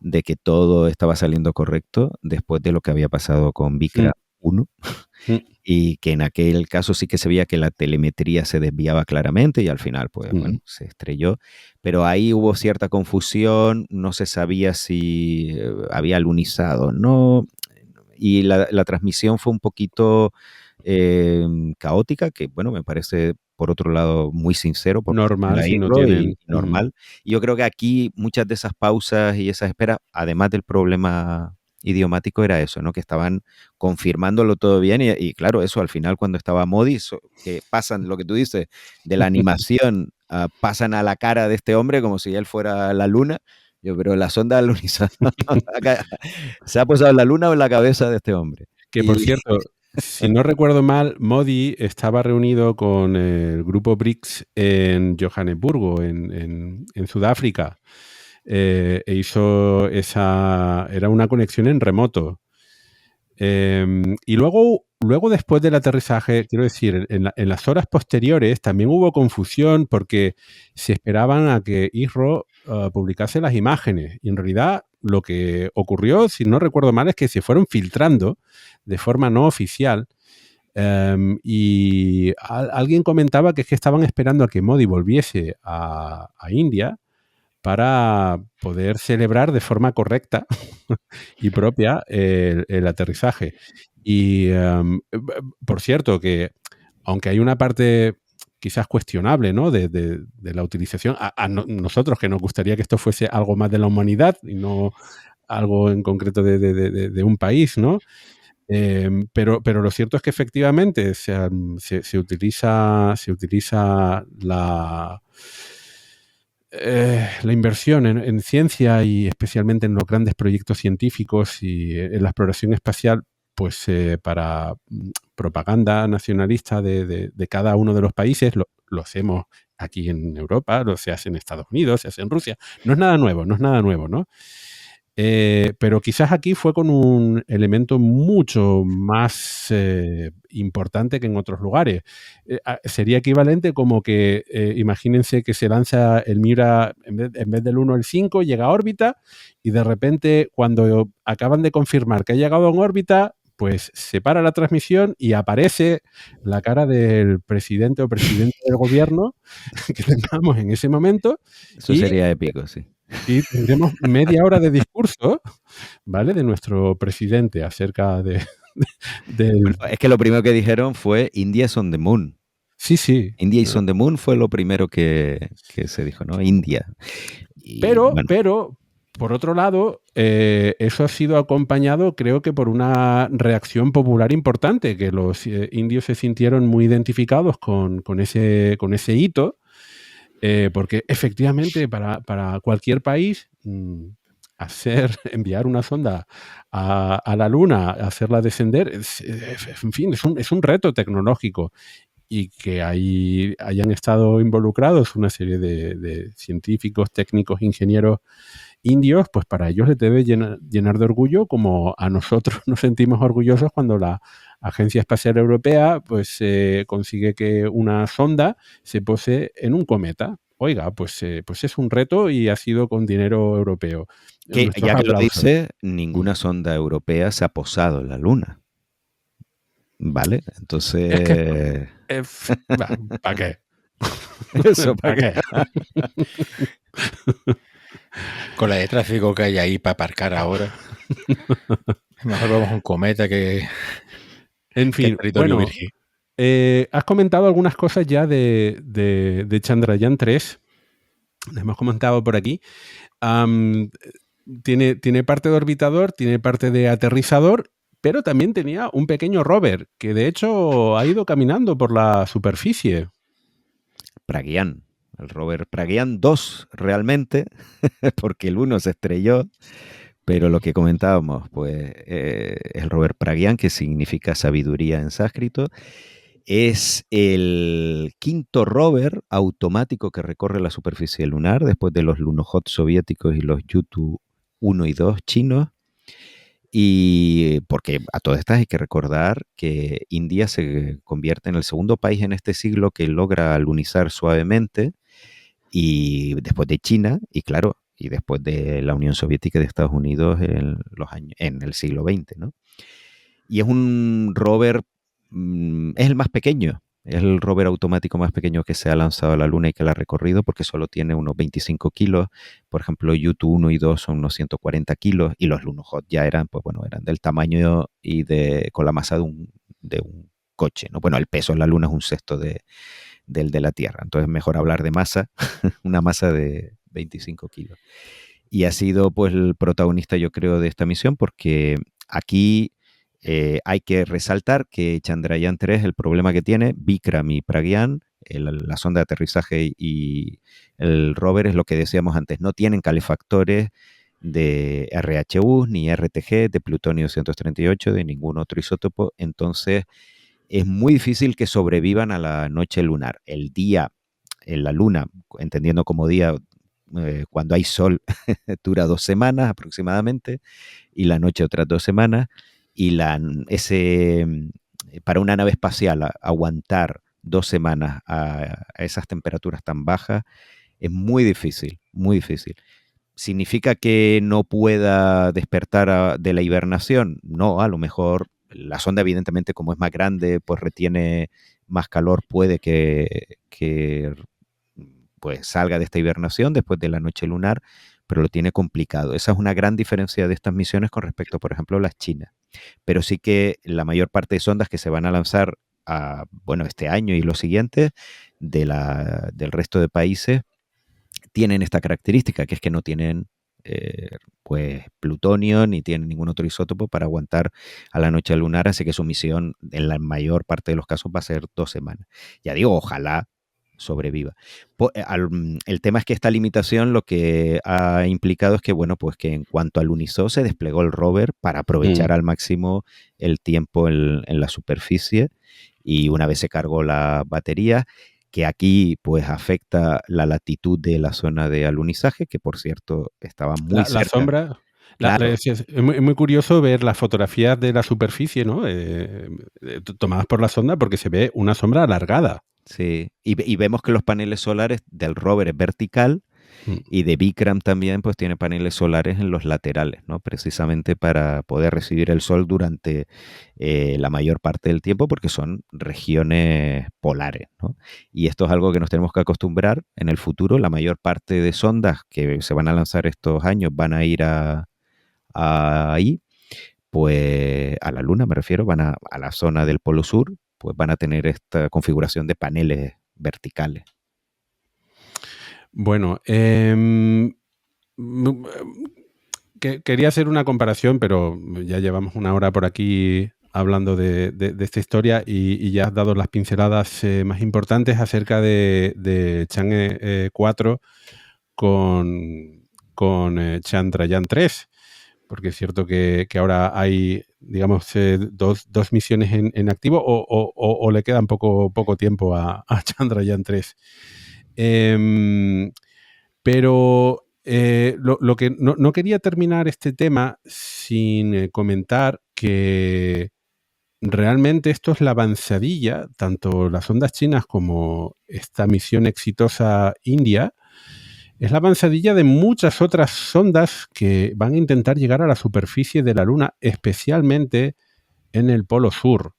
de que todo estaba saliendo correcto después de lo que había pasado con Vikra 1 y que en aquel caso sí que se veía que la telemetría se desviaba claramente y al final pues bueno, se estrelló, pero ahí hubo cierta confusión, no se sabía si había alunizado, ¿no? Y la transmisión fue un poquito caótica, que bueno, me parece por otro lado muy sincero por Normal, si no irlo tienen. y normal. Y yo creo que aquí muchas de esas pausas y esas esperas, además del problema idiomático, era eso, ¿no? Que estaban confirmándolo todo bien y claro, eso al final cuando estaba Modi, que pasan lo que tú dices, de la animación, pasan a la cara de este hombre como si él fuera la luna. Pero la sonda alunizada se ha posado en la luna o en la cabeza de este hombre. Que por cierto, si no recuerdo mal, Modi estaba reunido con el grupo BRICS en Johannesburgo, en Sudáfrica. Hizo era una conexión en remoto. Y luego después del aterrizaje, quiero decir, en las horas posteriores también hubo confusión porque se esperaban a que ISRO publicase las imágenes. Y en realidad lo que ocurrió, si no recuerdo mal, es que se fueron filtrando de forma no oficial. Y alguien comentaba que es que estaban esperando a que Modi volviese a India para poder celebrar de forma correcta y propia el aterrizaje. Y por cierto, que aunque hay una parte quizás cuestionable, ¿no? de la utilización, nosotros que nos gustaría que esto fuese algo más de la humanidad y no algo en concreto de un país, ¿no? Pero lo cierto es que efectivamente se utiliza la inversión en ciencia y especialmente en los grandes proyectos científicos y en la exploración espacial, pues para propaganda nacionalista de cada uno de los países. Lo hacemos aquí en Europa, se hace en Estados Unidos, se hace en Rusia. No es nada nuevo, ¿no? Pero quizás aquí fue con un elemento mucho más importante que en otros lugares. Sería equivalente como que, imagínense que se lanza el Miura, en vez del 1 el 5, llega a órbita y de repente cuando acaban de confirmar que ha llegado a órbita, pues se para la transmisión y aparece la cara del presidente o presidente del gobierno que tengamos en ese momento. Eso sería épico, sí. Y tendremos media hora de discurso, ¿vale? De nuestro presidente acerca del... Bueno, es que lo primero que dijeron fue India is on the moon. Sí. India is on the moon fue lo primero que se dijo, ¿no? India. Pero, por otro lado, eso ha sido acompañado, creo que por una reacción popular importante, que los indios se sintieron muy identificados con ese hito. Porque efectivamente para cualquier país enviar una sonda a la Luna, hacerla descender, es un reto tecnológico, y que hayan estado involucrados una serie de científicos, técnicos, ingenieros indios, pues para ellos les debe llenar de orgullo, como a nosotros nos sentimos orgullosos cuando la Agencia Espacial Europea pues consigue que una sonda se pose en un cometa. oiga, pues es un reto y ha sido con dinero europeo. Que Nuestros ya que lo aplausos. dice, ninguna sonda europea se ha posado en la Luna. ¿Vale? Entonces... Es que, ¿para qué? Eso, ¿Para ¿para qué? Con la de tráfico que hay ahí para aparcar ahora. Mejor vamos a un cometa que En fin, territorio bueno, virgen. has comentado algunas cosas ya de Chandrayaan 3. Las hemos comentado por aquí. Tiene parte de orbitador, tiene parte de aterrizador, pero también tenía un pequeño rover que de hecho ha ido caminando por la superficie. Pragyan, el rover Pragyan 2 realmente, porque el 1 se estrelló, pero lo que comentábamos, pues el rover Pragyan, que significa sabiduría en sánscrito, es el quinto rover automático que recorre la superficie lunar después de los Lunokhod soviéticos y los Yutu 1 y 2 chinos. Y porque a todas estas hay que recordar que India se convierte en el segundo país en este siglo que logra lunizar suavemente, y después de China, y claro, y después de la Unión Soviética y de Estados Unidos en el siglo XX, ¿no? Y es un rover, es el más pequeño, es el rover automático más pequeño que se ha lanzado a la Luna y que la ha recorrido, porque solo tiene unos 25 kilos. Por ejemplo, Yutu 1 y 2 son unos 140 kilos, y los Lunokhod ya eran, pues bueno, eran del tamaño y con la masa de un coche, ¿no? Bueno, el peso en la Luna es un sexto del de la Tierra, entonces mejor hablar de masa, una masa de 25 kilos. Y ha sido pues el protagonista, yo creo, de esta misión, porque aquí hay que resaltar que Chandrayaan 3, el problema que tiene, Vikram y Pragyan, la sonda de aterrizaje y el rover, es lo que decíamos antes, no tienen calefactores de RHU ni RTG, de plutonio 238, de ningún otro isótopo, entonces es muy difícil que sobrevivan a la noche lunar. El día en la luna, entendiendo como día cuando hay sol, dura 2 semanas aproximadamente, y la noche otras 2 semanas, y para una nave espacial aguantar 2 semanas a esas temperaturas tan bajas es muy difícil, muy difícil. ¿Significa que no pueda despertar de la hibernación? No, a lo mejor la sonda, evidentemente, como es más grande, pues retiene más calor, puede que pues salga de esta hibernación después de la noche lunar, pero lo tiene complicado. Esa es una gran diferencia de estas misiones con respecto, por ejemplo, a las chinas. Pero sí que la mayor parte de sondas que se van a lanzar este año y los siguientes del resto de países tienen esta característica, que es que no tienen pues plutonio ni tienen ningún otro isótopo para aguantar a la noche lunar, así que su misión en la mayor parte de los casos va a ser 2 semanas. Ya digo, ojalá sobreviva. El tema es que esta limitación lo que ha implicado es que, bueno, pues que en cuanto alunizó se desplegó el rover para aprovechar al máximo el tiempo en la superficie, y una vez se cargó la batería, que aquí pues afecta la latitud de la zona de alunizaje, que por cierto estaba muy La cerca. sombra. Claro. Es muy curioso ver las fotografías de la superficie, ¿no? Tomadas por la sonda, porque se ve una sombra alargada. Sí, y vemos que los paneles solares del rover es vertical, y de Vikram también pues tiene paneles solares en los laterales, ¿no? Precisamente para poder recibir el sol durante la mayor parte del tiempo, porque son regiones polares, ¿no? Y esto es algo que nos tenemos que acostumbrar en el futuro. La mayor parte de sondas que se van a lanzar estos años van a ir ahí, pues a la Luna me refiero, van a la zona del Polo Sur, pues van a tener esta configuración de paneles verticales. Bueno, quería hacer una comparación, pero ya llevamos una hora por aquí hablando de esta historia y ya has dado las pinceladas más importantes acerca de Chang'e 4 con Chandrayaan 3, porque es cierto que ahora hay, digamos, dos misiones en activo, o le quedan poco tiempo a Chandrayaan 3. Pero lo que no quería terminar este tema sin comentar que realmente esto es la avanzadilla, tanto las sondas chinas como esta misión exitosa india, es la avanzadilla de muchas otras sondas que van a intentar llegar a la superficie de la Luna, especialmente en el Polo Sur.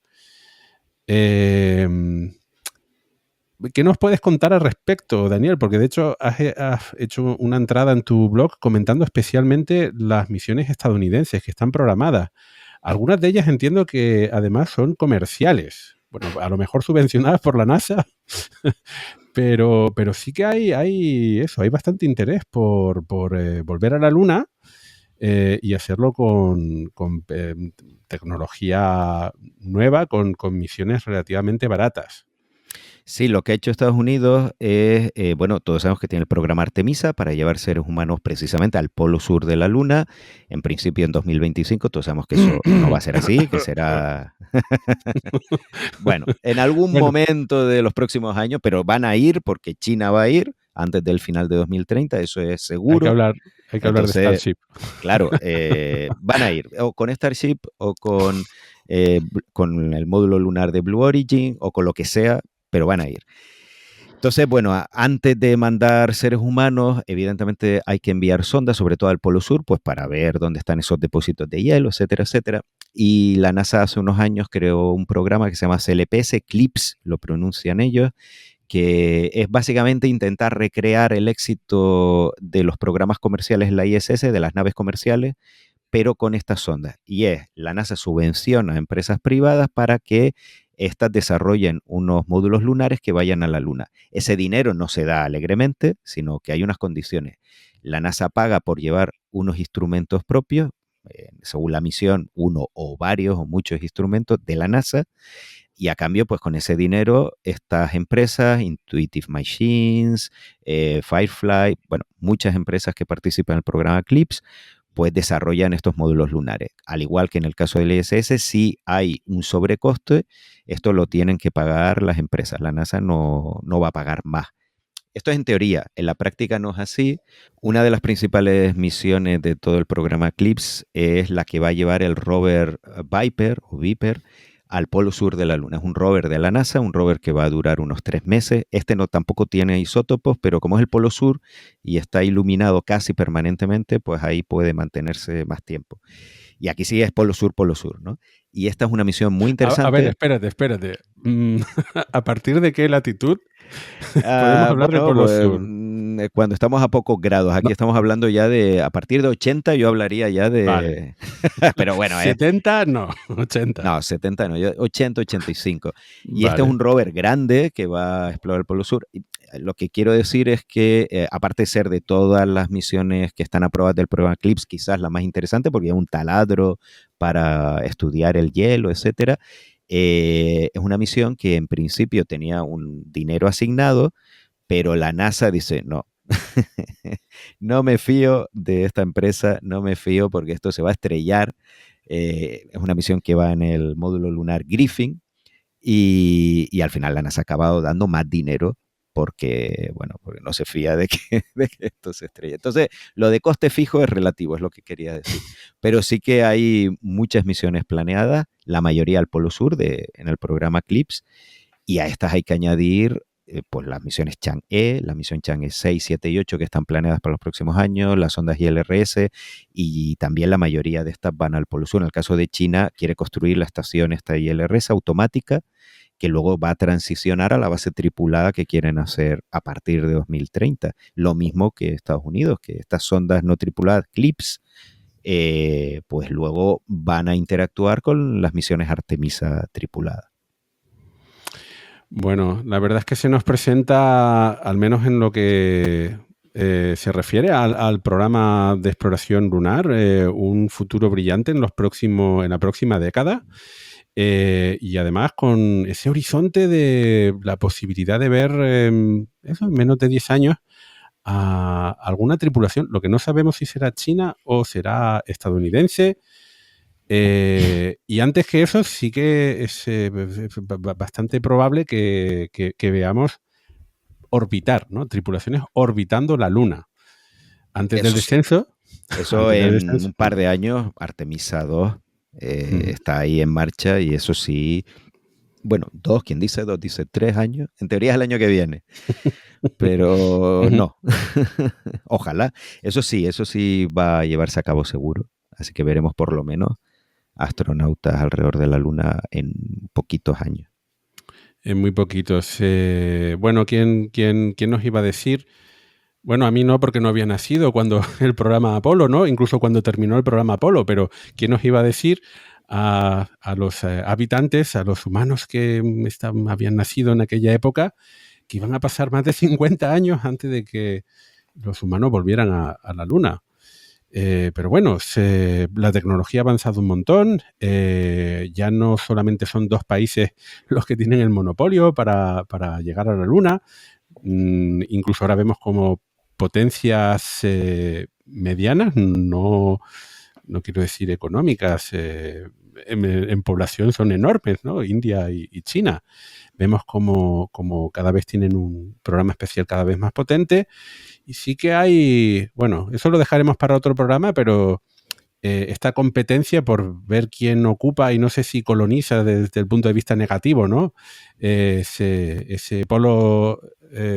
¿Qué nos puedes contar al respecto, Daniel? Porque de hecho has hecho una entrada en tu blog comentando especialmente las misiones estadounidenses que están programadas. Algunas de ellas entiendo que además son comerciales. Bueno, a lo mejor subvencionadas por la NASA, pero sí que hay bastante interés por volver a la Luna y hacerlo con tecnología nueva, con misiones relativamente baratas. Sí, lo que ha hecho Estados Unidos es, bueno, todos sabemos que tiene el programa Artemisa para llevar seres humanos precisamente al polo sur de la Luna, en principio en 2025, todos sabemos que eso no va a ser así, que será, bueno, en algún momento de los próximos años, pero van a ir porque China va a ir antes del final de 2030, eso es seguro. Hay que hablar de Starship. Claro, van a ir o con Starship o con el módulo lunar de Blue Origin o con lo que sea, pero van a ir. Entonces, bueno, antes de mandar seres humanos, evidentemente hay que enviar sondas, sobre todo al Polo Sur, pues para ver dónde están esos depósitos de hielo, etcétera, etcétera. Y la NASA hace unos años creó un programa que se llama CLPS, CLIPS, lo pronuncian ellos, que es básicamente intentar recrear el éxito de los programas comerciales en la ISS, de las naves comerciales, pero con estas sondas. Y es, la NASA subvenciona a empresas privadas para que estas desarrollen unos módulos lunares que vayan a la Luna. Ese dinero no se da alegremente, sino que hay unas condiciones. La NASA paga por llevar unos instrumentos propios, según la misión, uno o varios o muchos instrumentos de la NASA, y a cambio, pues con ese dinero, estas empresas, Intuitive Machines, Firefly, bueno, muchas empresas que participan en el programa CLIPS, pues desarrollan estos módulos lunares. Al igual que en el caso del ISS, si hay un sobrecoste, esto lo tienen que pagar las empresas. La NASA no va a pagar más. Esto es en teoría, en la práctica no es así. Una de las principales misiones de todo el programa CLIPS es la que va a llevar el rover Viper al polo sur de la Luna. Es un rover de la NASA, un rover que va a durar unos 3 meses. Este no tampoco tiene isótopos, pero como es el polo sur y está iluminado casi permanentemente, pues ahí puede mantenerse más tiempo. Y aquí sí es polo sur, ¿no? Y esta es una misión muy interesante. A ver, espérate. ¿A partir de qué latitud podemos hablar de polo sur? Cuando estamos a pocos grados. Aquí estamos hablando ya de, a partir de 80 yo hablaría ya de... Vale. Pero bueno, 70 no, 80. No, 70 no, 80, 85. Y este es un rover grande que va a explorar el Polo Sur. Y lo que quiero decir es que, aparte de ser de todas las misiones que están aprobadas del programa CLIPS, quizás la más interesante porque es un taladro para estudiar el hielo, etcétera. Es una misión que en principio tenía un dinero asignado, pero la NASA dice, no, no me fío de esta empresa, no me fío porque esto se va a estrellar. Es una misión que va en el módulo lunar Griffin y al final la NASA ha acabado dando más dinero porque no se fía de que esto se estrelle. Entonces, lo de coste fijo es relativo, es lo que quería decir. Pero sí que hay muchas misiones planeadas, la mayoría al Polo Sur en el programa CLIPS, y a estas hay que añadir pues las misiones Chang'e, la misión Chang'e 6, 7 y 8 que están planeadas para los próximos años, las sondas ILRS, y también la mayoría de estas van al Polo Sur. En el caso de China, quiere construir la estación esta ILRS automática, que luego va a transicionar a la base tripulada que quieren hacer a partir de 2030. Lo mismo que Estados Unidos, que estas sondas no tripuladas, CLIPS, pues luego van a interactuar con las misiones Artemisa tripuladas. Bueno, la verdad es que se nos presenta, al menos en lo que se refiere al programa de exploración lunar, un futuro brillante en la próxima década. Y además con ese horizonte de la posibilidad de ver en menos de 10 años a alguna tripulación. Lo que no sabemos si será china o será estadounidense. Y antes que eso sí que es bastante probable que veamos orbitar, ¿no? Tripulaciones orbitando la Luna. Antes del descenso. Eso en un par de años, Artemisa 2 Está ahí en marcha y eso sí, bueno, quien dice 2 dice 3 años, en teoría es el año que viene, pero no. Ojalá. Eso sí va a llevarse a cabo seguro, así que veremos por lo menos astronautas alrededor de la Luna en poquitos años. En muy poquitos. Bueno, ¿quién nos iba a decir? Bueno, a mí no, porque no había nacido cuando el programa Apolo, ¿no? Incluso cuando terminó el programa Apolo, pero ¿quién nos iba a decir a los habitantes, a los humanos que habían nacido en aquella época, que iban a pasar más de 50 años antes de que los humanos volvieran a la Luna? Pero bueno, la tecnología ha avanzado un montón. Ya no solamente son 2 países los que tienen el monopolio para llegar a la Luna. Incluso ahora vemos como potencias medianas, no quiero decir económicas, en población son enormes, ¿no? India y China. Vemos como cada vez tienen un programa espacial cada vez más potente. Y sí que hay, bueno, eso lo dejaremos para otro programa, pero esta competencia por ver quién ocupa y no sé si coloniza desde el punto de vista negativo, ¿no? Ese polo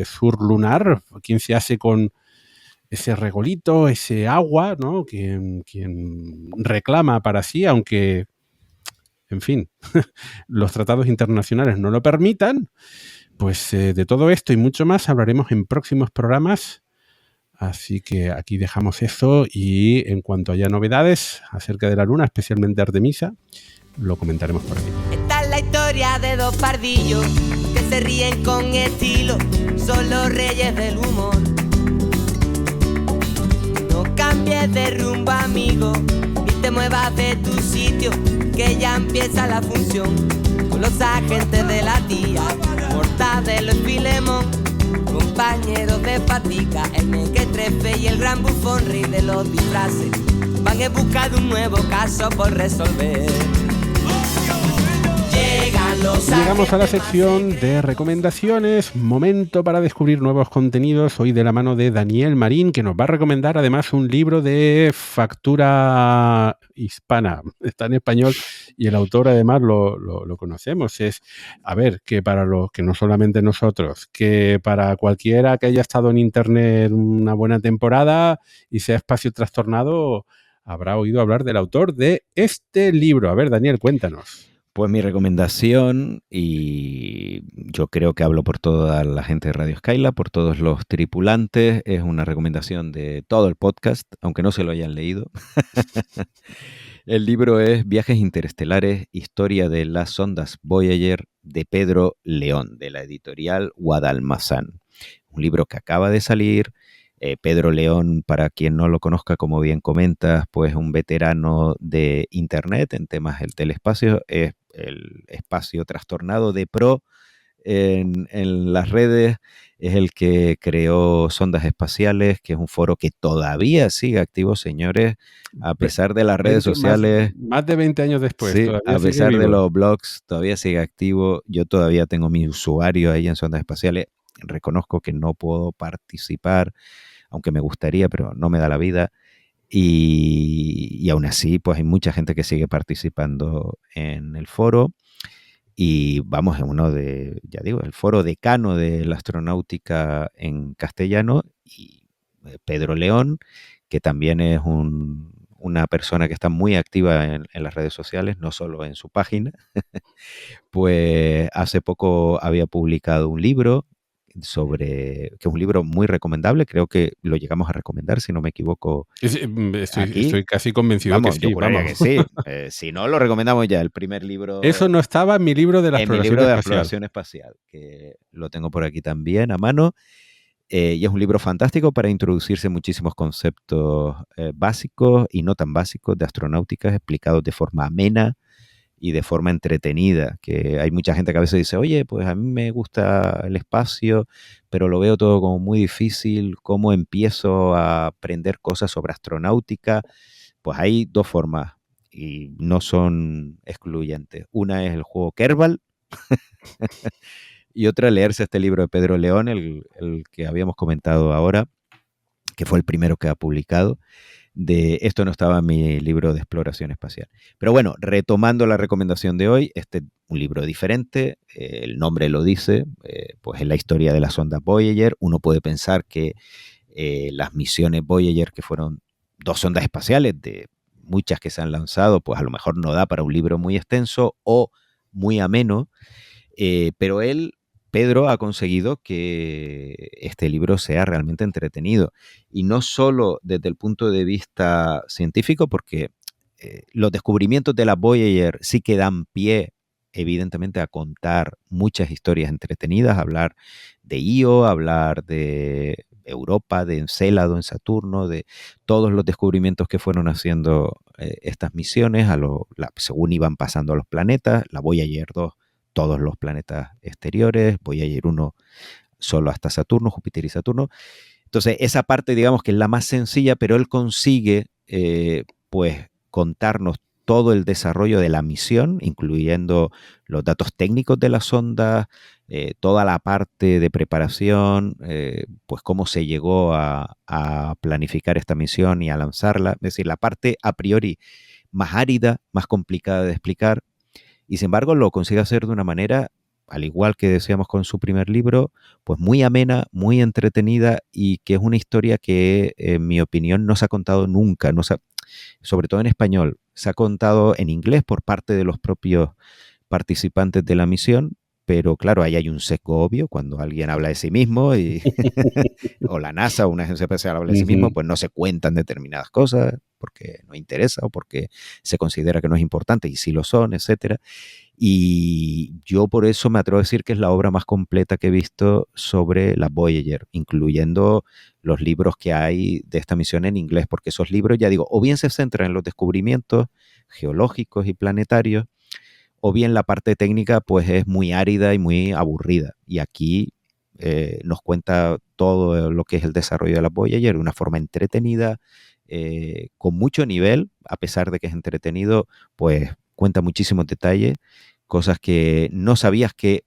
sur lunar, quién se hace con ese regolito, ese agua, ¿no? Quien reclama para sí, aunque, en fin, los tratados internacionales no lo permitan. Pues de todo esto y mucho más hablaremos en próximos programas. Así que aquí dejamos eso y en cuanto haya novedades acerca de la Luna, especialmente Artemisa, lo comentaremos por aquí. Esta es la historia de 2 pardillos que se ríen con estilo, son los reyes del humor. No cambies de rumbo, amigo, ni te muevas de tu sitio, que ya empieza la función. Con los agentes de la tía, Mortadelo y Filemón, compañeros de fatiga, el mequetrefe y el gran bufón, rey de los disfraces, van en busca de un nuevo caso por resolver. Llegamos a la sección de recomendaciones, momento para descubrir nuevos contenidos, hoy de la mano de Daniel Marín, que nos va a recomendar además un libro de factura hispana, está en español y el autor además lo conocemos. Es, a ver, que para los que no solamente nosotros, que para cualquiera que haya estado en internet una buena temporada y sea espacio trastornado, habrá oído hablar del autor de este libro. A ver, Daniel, cuéntanos. Pues mi recomendación, y yo creo que hablo por toda la gente de Radio Skylab, por todos los tripulantes, es una recomendación de todo el podcast, aunque no se lo hayan leído. El libro es Viajes Interestelares, Historia de las Sondas Voyager, de Pedro León, de la editorial Guadalmazán. Un libro que acaba de salir. Pedro León, para quien no lo conozca, como bien comentas, pues un veterano de Internet en temas del telespacio, es el espacio trastornado de pro en las redes, es el que creó Sondas Espaciales, que es un foro que todavía sigue activo, señores, a pesar de las redes sociales. Más de 20 años después. Sí, a pesar de los blogs, todavía sigue activo. Yo todavía tengo mi usuario ahí en Sondas Espaciales. Reconozco que no puedo participar, aunque me gustaría, pero no me da la vida. Y aún así, pues hay mucha gente que sigue participando en el foro. Y vamos, en uno de, ya digo, el foro decano de la astronáutica en castellano, y Pedro León, que también es una persona que está muy activa en las redes sociales, no solo en su página, pues hace poco había publicado un libro que es un libro muy recomendable, creo que lo llegamos a recomendar, si no me equivoco. Estoy casi convencido que sí. Que sí. Si no, lo recomendamos ya, el primer libro. Eso no estaba en mi libro de la exploración espacial, que lo tengo por aquí también a mano. Y es un libro fantástico para introducirse muchísimos conceptos básicos y no tan básicos de astronáutica, explicados de forma amena y de forma entretenida, que hay mucha gente que a veces dice, oye, pues a mí me gusta el espacio, pero lo veo todo como muy difícil, ¿cómo empiezo a aprender cosas sobre astronáutica? Pues hay 2 formas y no son excluyentes. Una es el juego Kerbal y otra leerse este libro de Pedro León, el que habíamos comentado ahora, que fue el primero que ha publicado. esto no estaba en mi libro de exploración espacial. Pero bueno, retomando la recomendación de hoy, un libro diferente, el nombre lo dice, pues es la historia de la sonda Voyager. Uno puede pensar que las misiones Voyager, que fueron 2 sondas espaciales de muchas que se han lanzado, pues a lo mejor no da para un libro muy extenso o muy ameno, pero Pedro ha conseguido que este libro sea realmente entretenido. Y no solo desde el punto de vista científico, porque los descubrimientos de la Voyager sí que dan pie, evidentemente, a contar muchas historias entretenidas, hablar de Io, hablar de Europa, de Encélado en Saturno, de todos los descubrimientos que fueron haciendo estas misiones, según iban pasando a los planetas, la Voyager 2, todos los planetas exteriores, Voyager 1 solo hasta Saturno, Júpiter y Saturno. Entonces, esa parte, digamos que es la más sencilla, pero él consigue, pues, contarnos todo el desarrollo de la misión, incluyendo los datos técnicos de la sonda, toda la parte de preparación, pues cómo se llegó a planificar esta misión y a lanzarla. Es decir, la parte a priori más árida, más complicada de explicar, y sin embargo lo consigue hacer de una manera, al igual que decíamos con su primer libro, pues muy amena, muy entretenida, y que es una historia que, en mi opinión, no se ha contado nunca, sobre todo en español. Se ha contado en inglés por parte de los propios participantes de la misión, pero claro, ahí hay un sesgo obvio. Cuando alguien habla de sí mismo, o la NASA o una agencia espacial habla de sí mismo, pues no se cuentan determinadas cosas porque no interesa o porque se considera que no es importante, y sí lo son, etcétera. Y yo por eso me atrevo a decir que es la obra más completa que he visto sobre la Voyager, incluyendo los libros que hay de esta misión en inglés, porque esos libros, ya digo, o bien se centran en los descubrimientos geológicos y planetarios, o bien la parte técnica pues es muy árida y muy aburrida. Y aquí nos cuenta todo lo que es el desarrollo de la Voyager de una forma entretenida, con mucho nivel. A pesar de que es entretenido, pues cuenta muchísimos detalles, cosas que no sabías que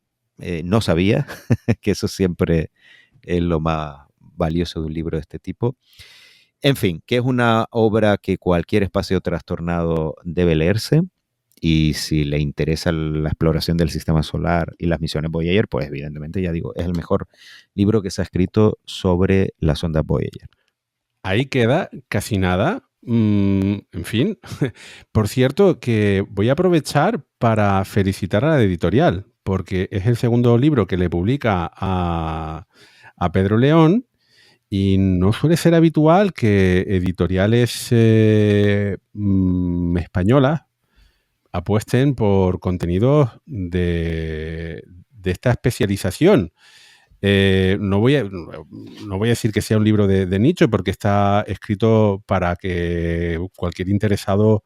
no sabías, que eso siempre es lo más valioso de un libro de este tipo. En fin, que es una obra que cualquier espacio trastornado debe leerse, y si le interesa la exploración del sistema solar y las misiones Voyager, pues evidentemente, ya digo, es el mejor libro que se ha escrito sobre la sonda Voyager. Ahí queda casi nada. En fin, por cierto, que voy a aprovechar para felicitar a la editorial, porque es el segundo libro que le publica a Pedro León, y no suele ser habitual que editoriales españolas apuesten por contenidos de esta especialización. No voy a decir que sea un libro de nicho, porque está escrito para que cualquier interesado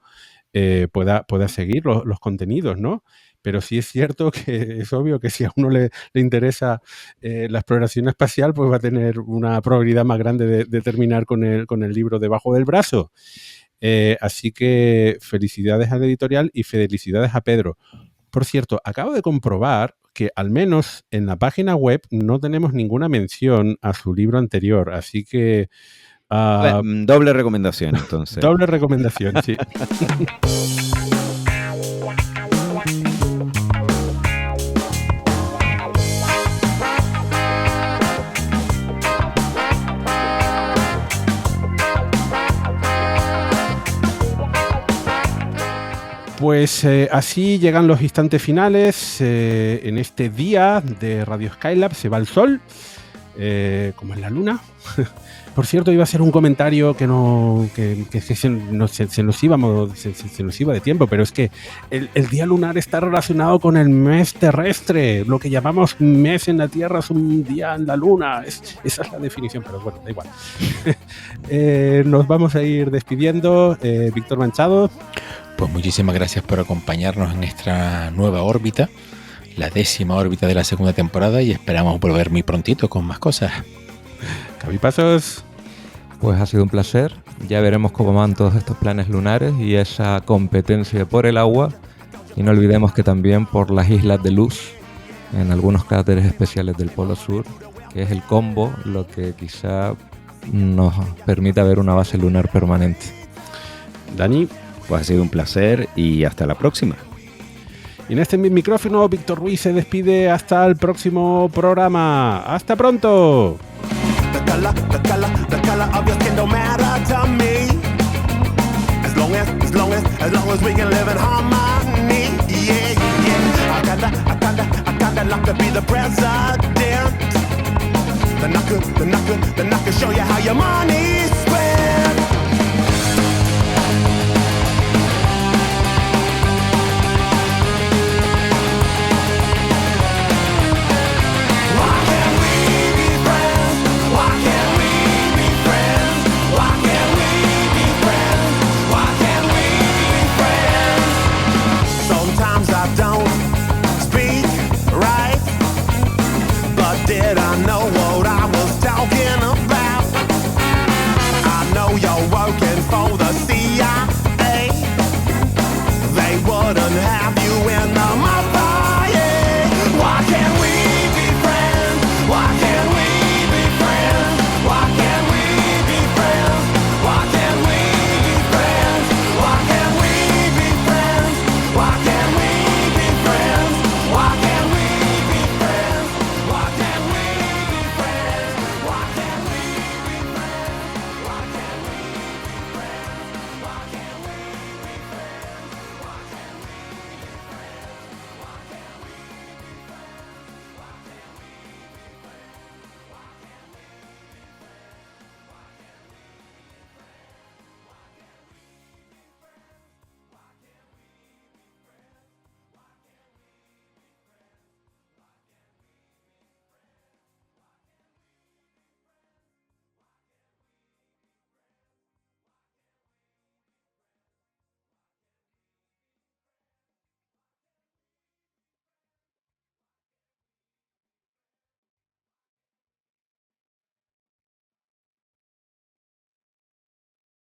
pueda seguir los contenidos, ¿no? Pero sí es cierto que es obvio que si a uno le interesa la exploración espacial, pues va a tener una probabilidad más grande de terminar con el libro debajo del brazo. Así que felicidades a la editorial y felicidades a Pedro. Por cierto, acabo de comprobar que al menos en la página web no tenemos ninguna mención a su libro anterior, así que... doble recomendación, entonces. Doble recomendación, sí. Pues así llegan los instantes finales. En este día de Radio Skylab se va el sol, como en la luna. Por cierto, iba a hacer un comentario que se nos iba de tiempo, pero es que el día lunar está relacionado con el mes terrestre. Lo que llamamos mes en la Tierra es un día en la luna. Esa es la definición, pero bueno, da igual. Nos vamos a ir despidiendo. Víctor Manchado. Pues muchísimas gracias por acompañarnos en esta nueva órbita, la 10ª órbita de la segunda temporada, y esperamos volver muy prontito con más cosas. Javi Pasos. Pues ha sido un placer. Ya veremos cómo van todos estos planes lunares y esa competencia por el agua. Y no olvidemos que también por las islas de luz, en algunos cráteres especiales del Polo Sur, que es el combo lo que quizá nos permita ver una base lunar permanente. Dani. Pues ha sido un placer y hasta la próxima. Y en este micrófono, Víctor Ruiz se despide hasta el próximo programa. ¡Hasta pronto! The color of your skin don't matter to me. As long as we can live in harmony. Yeah, yeah. I kinda like to be the president. Then I could show you how your money's spent.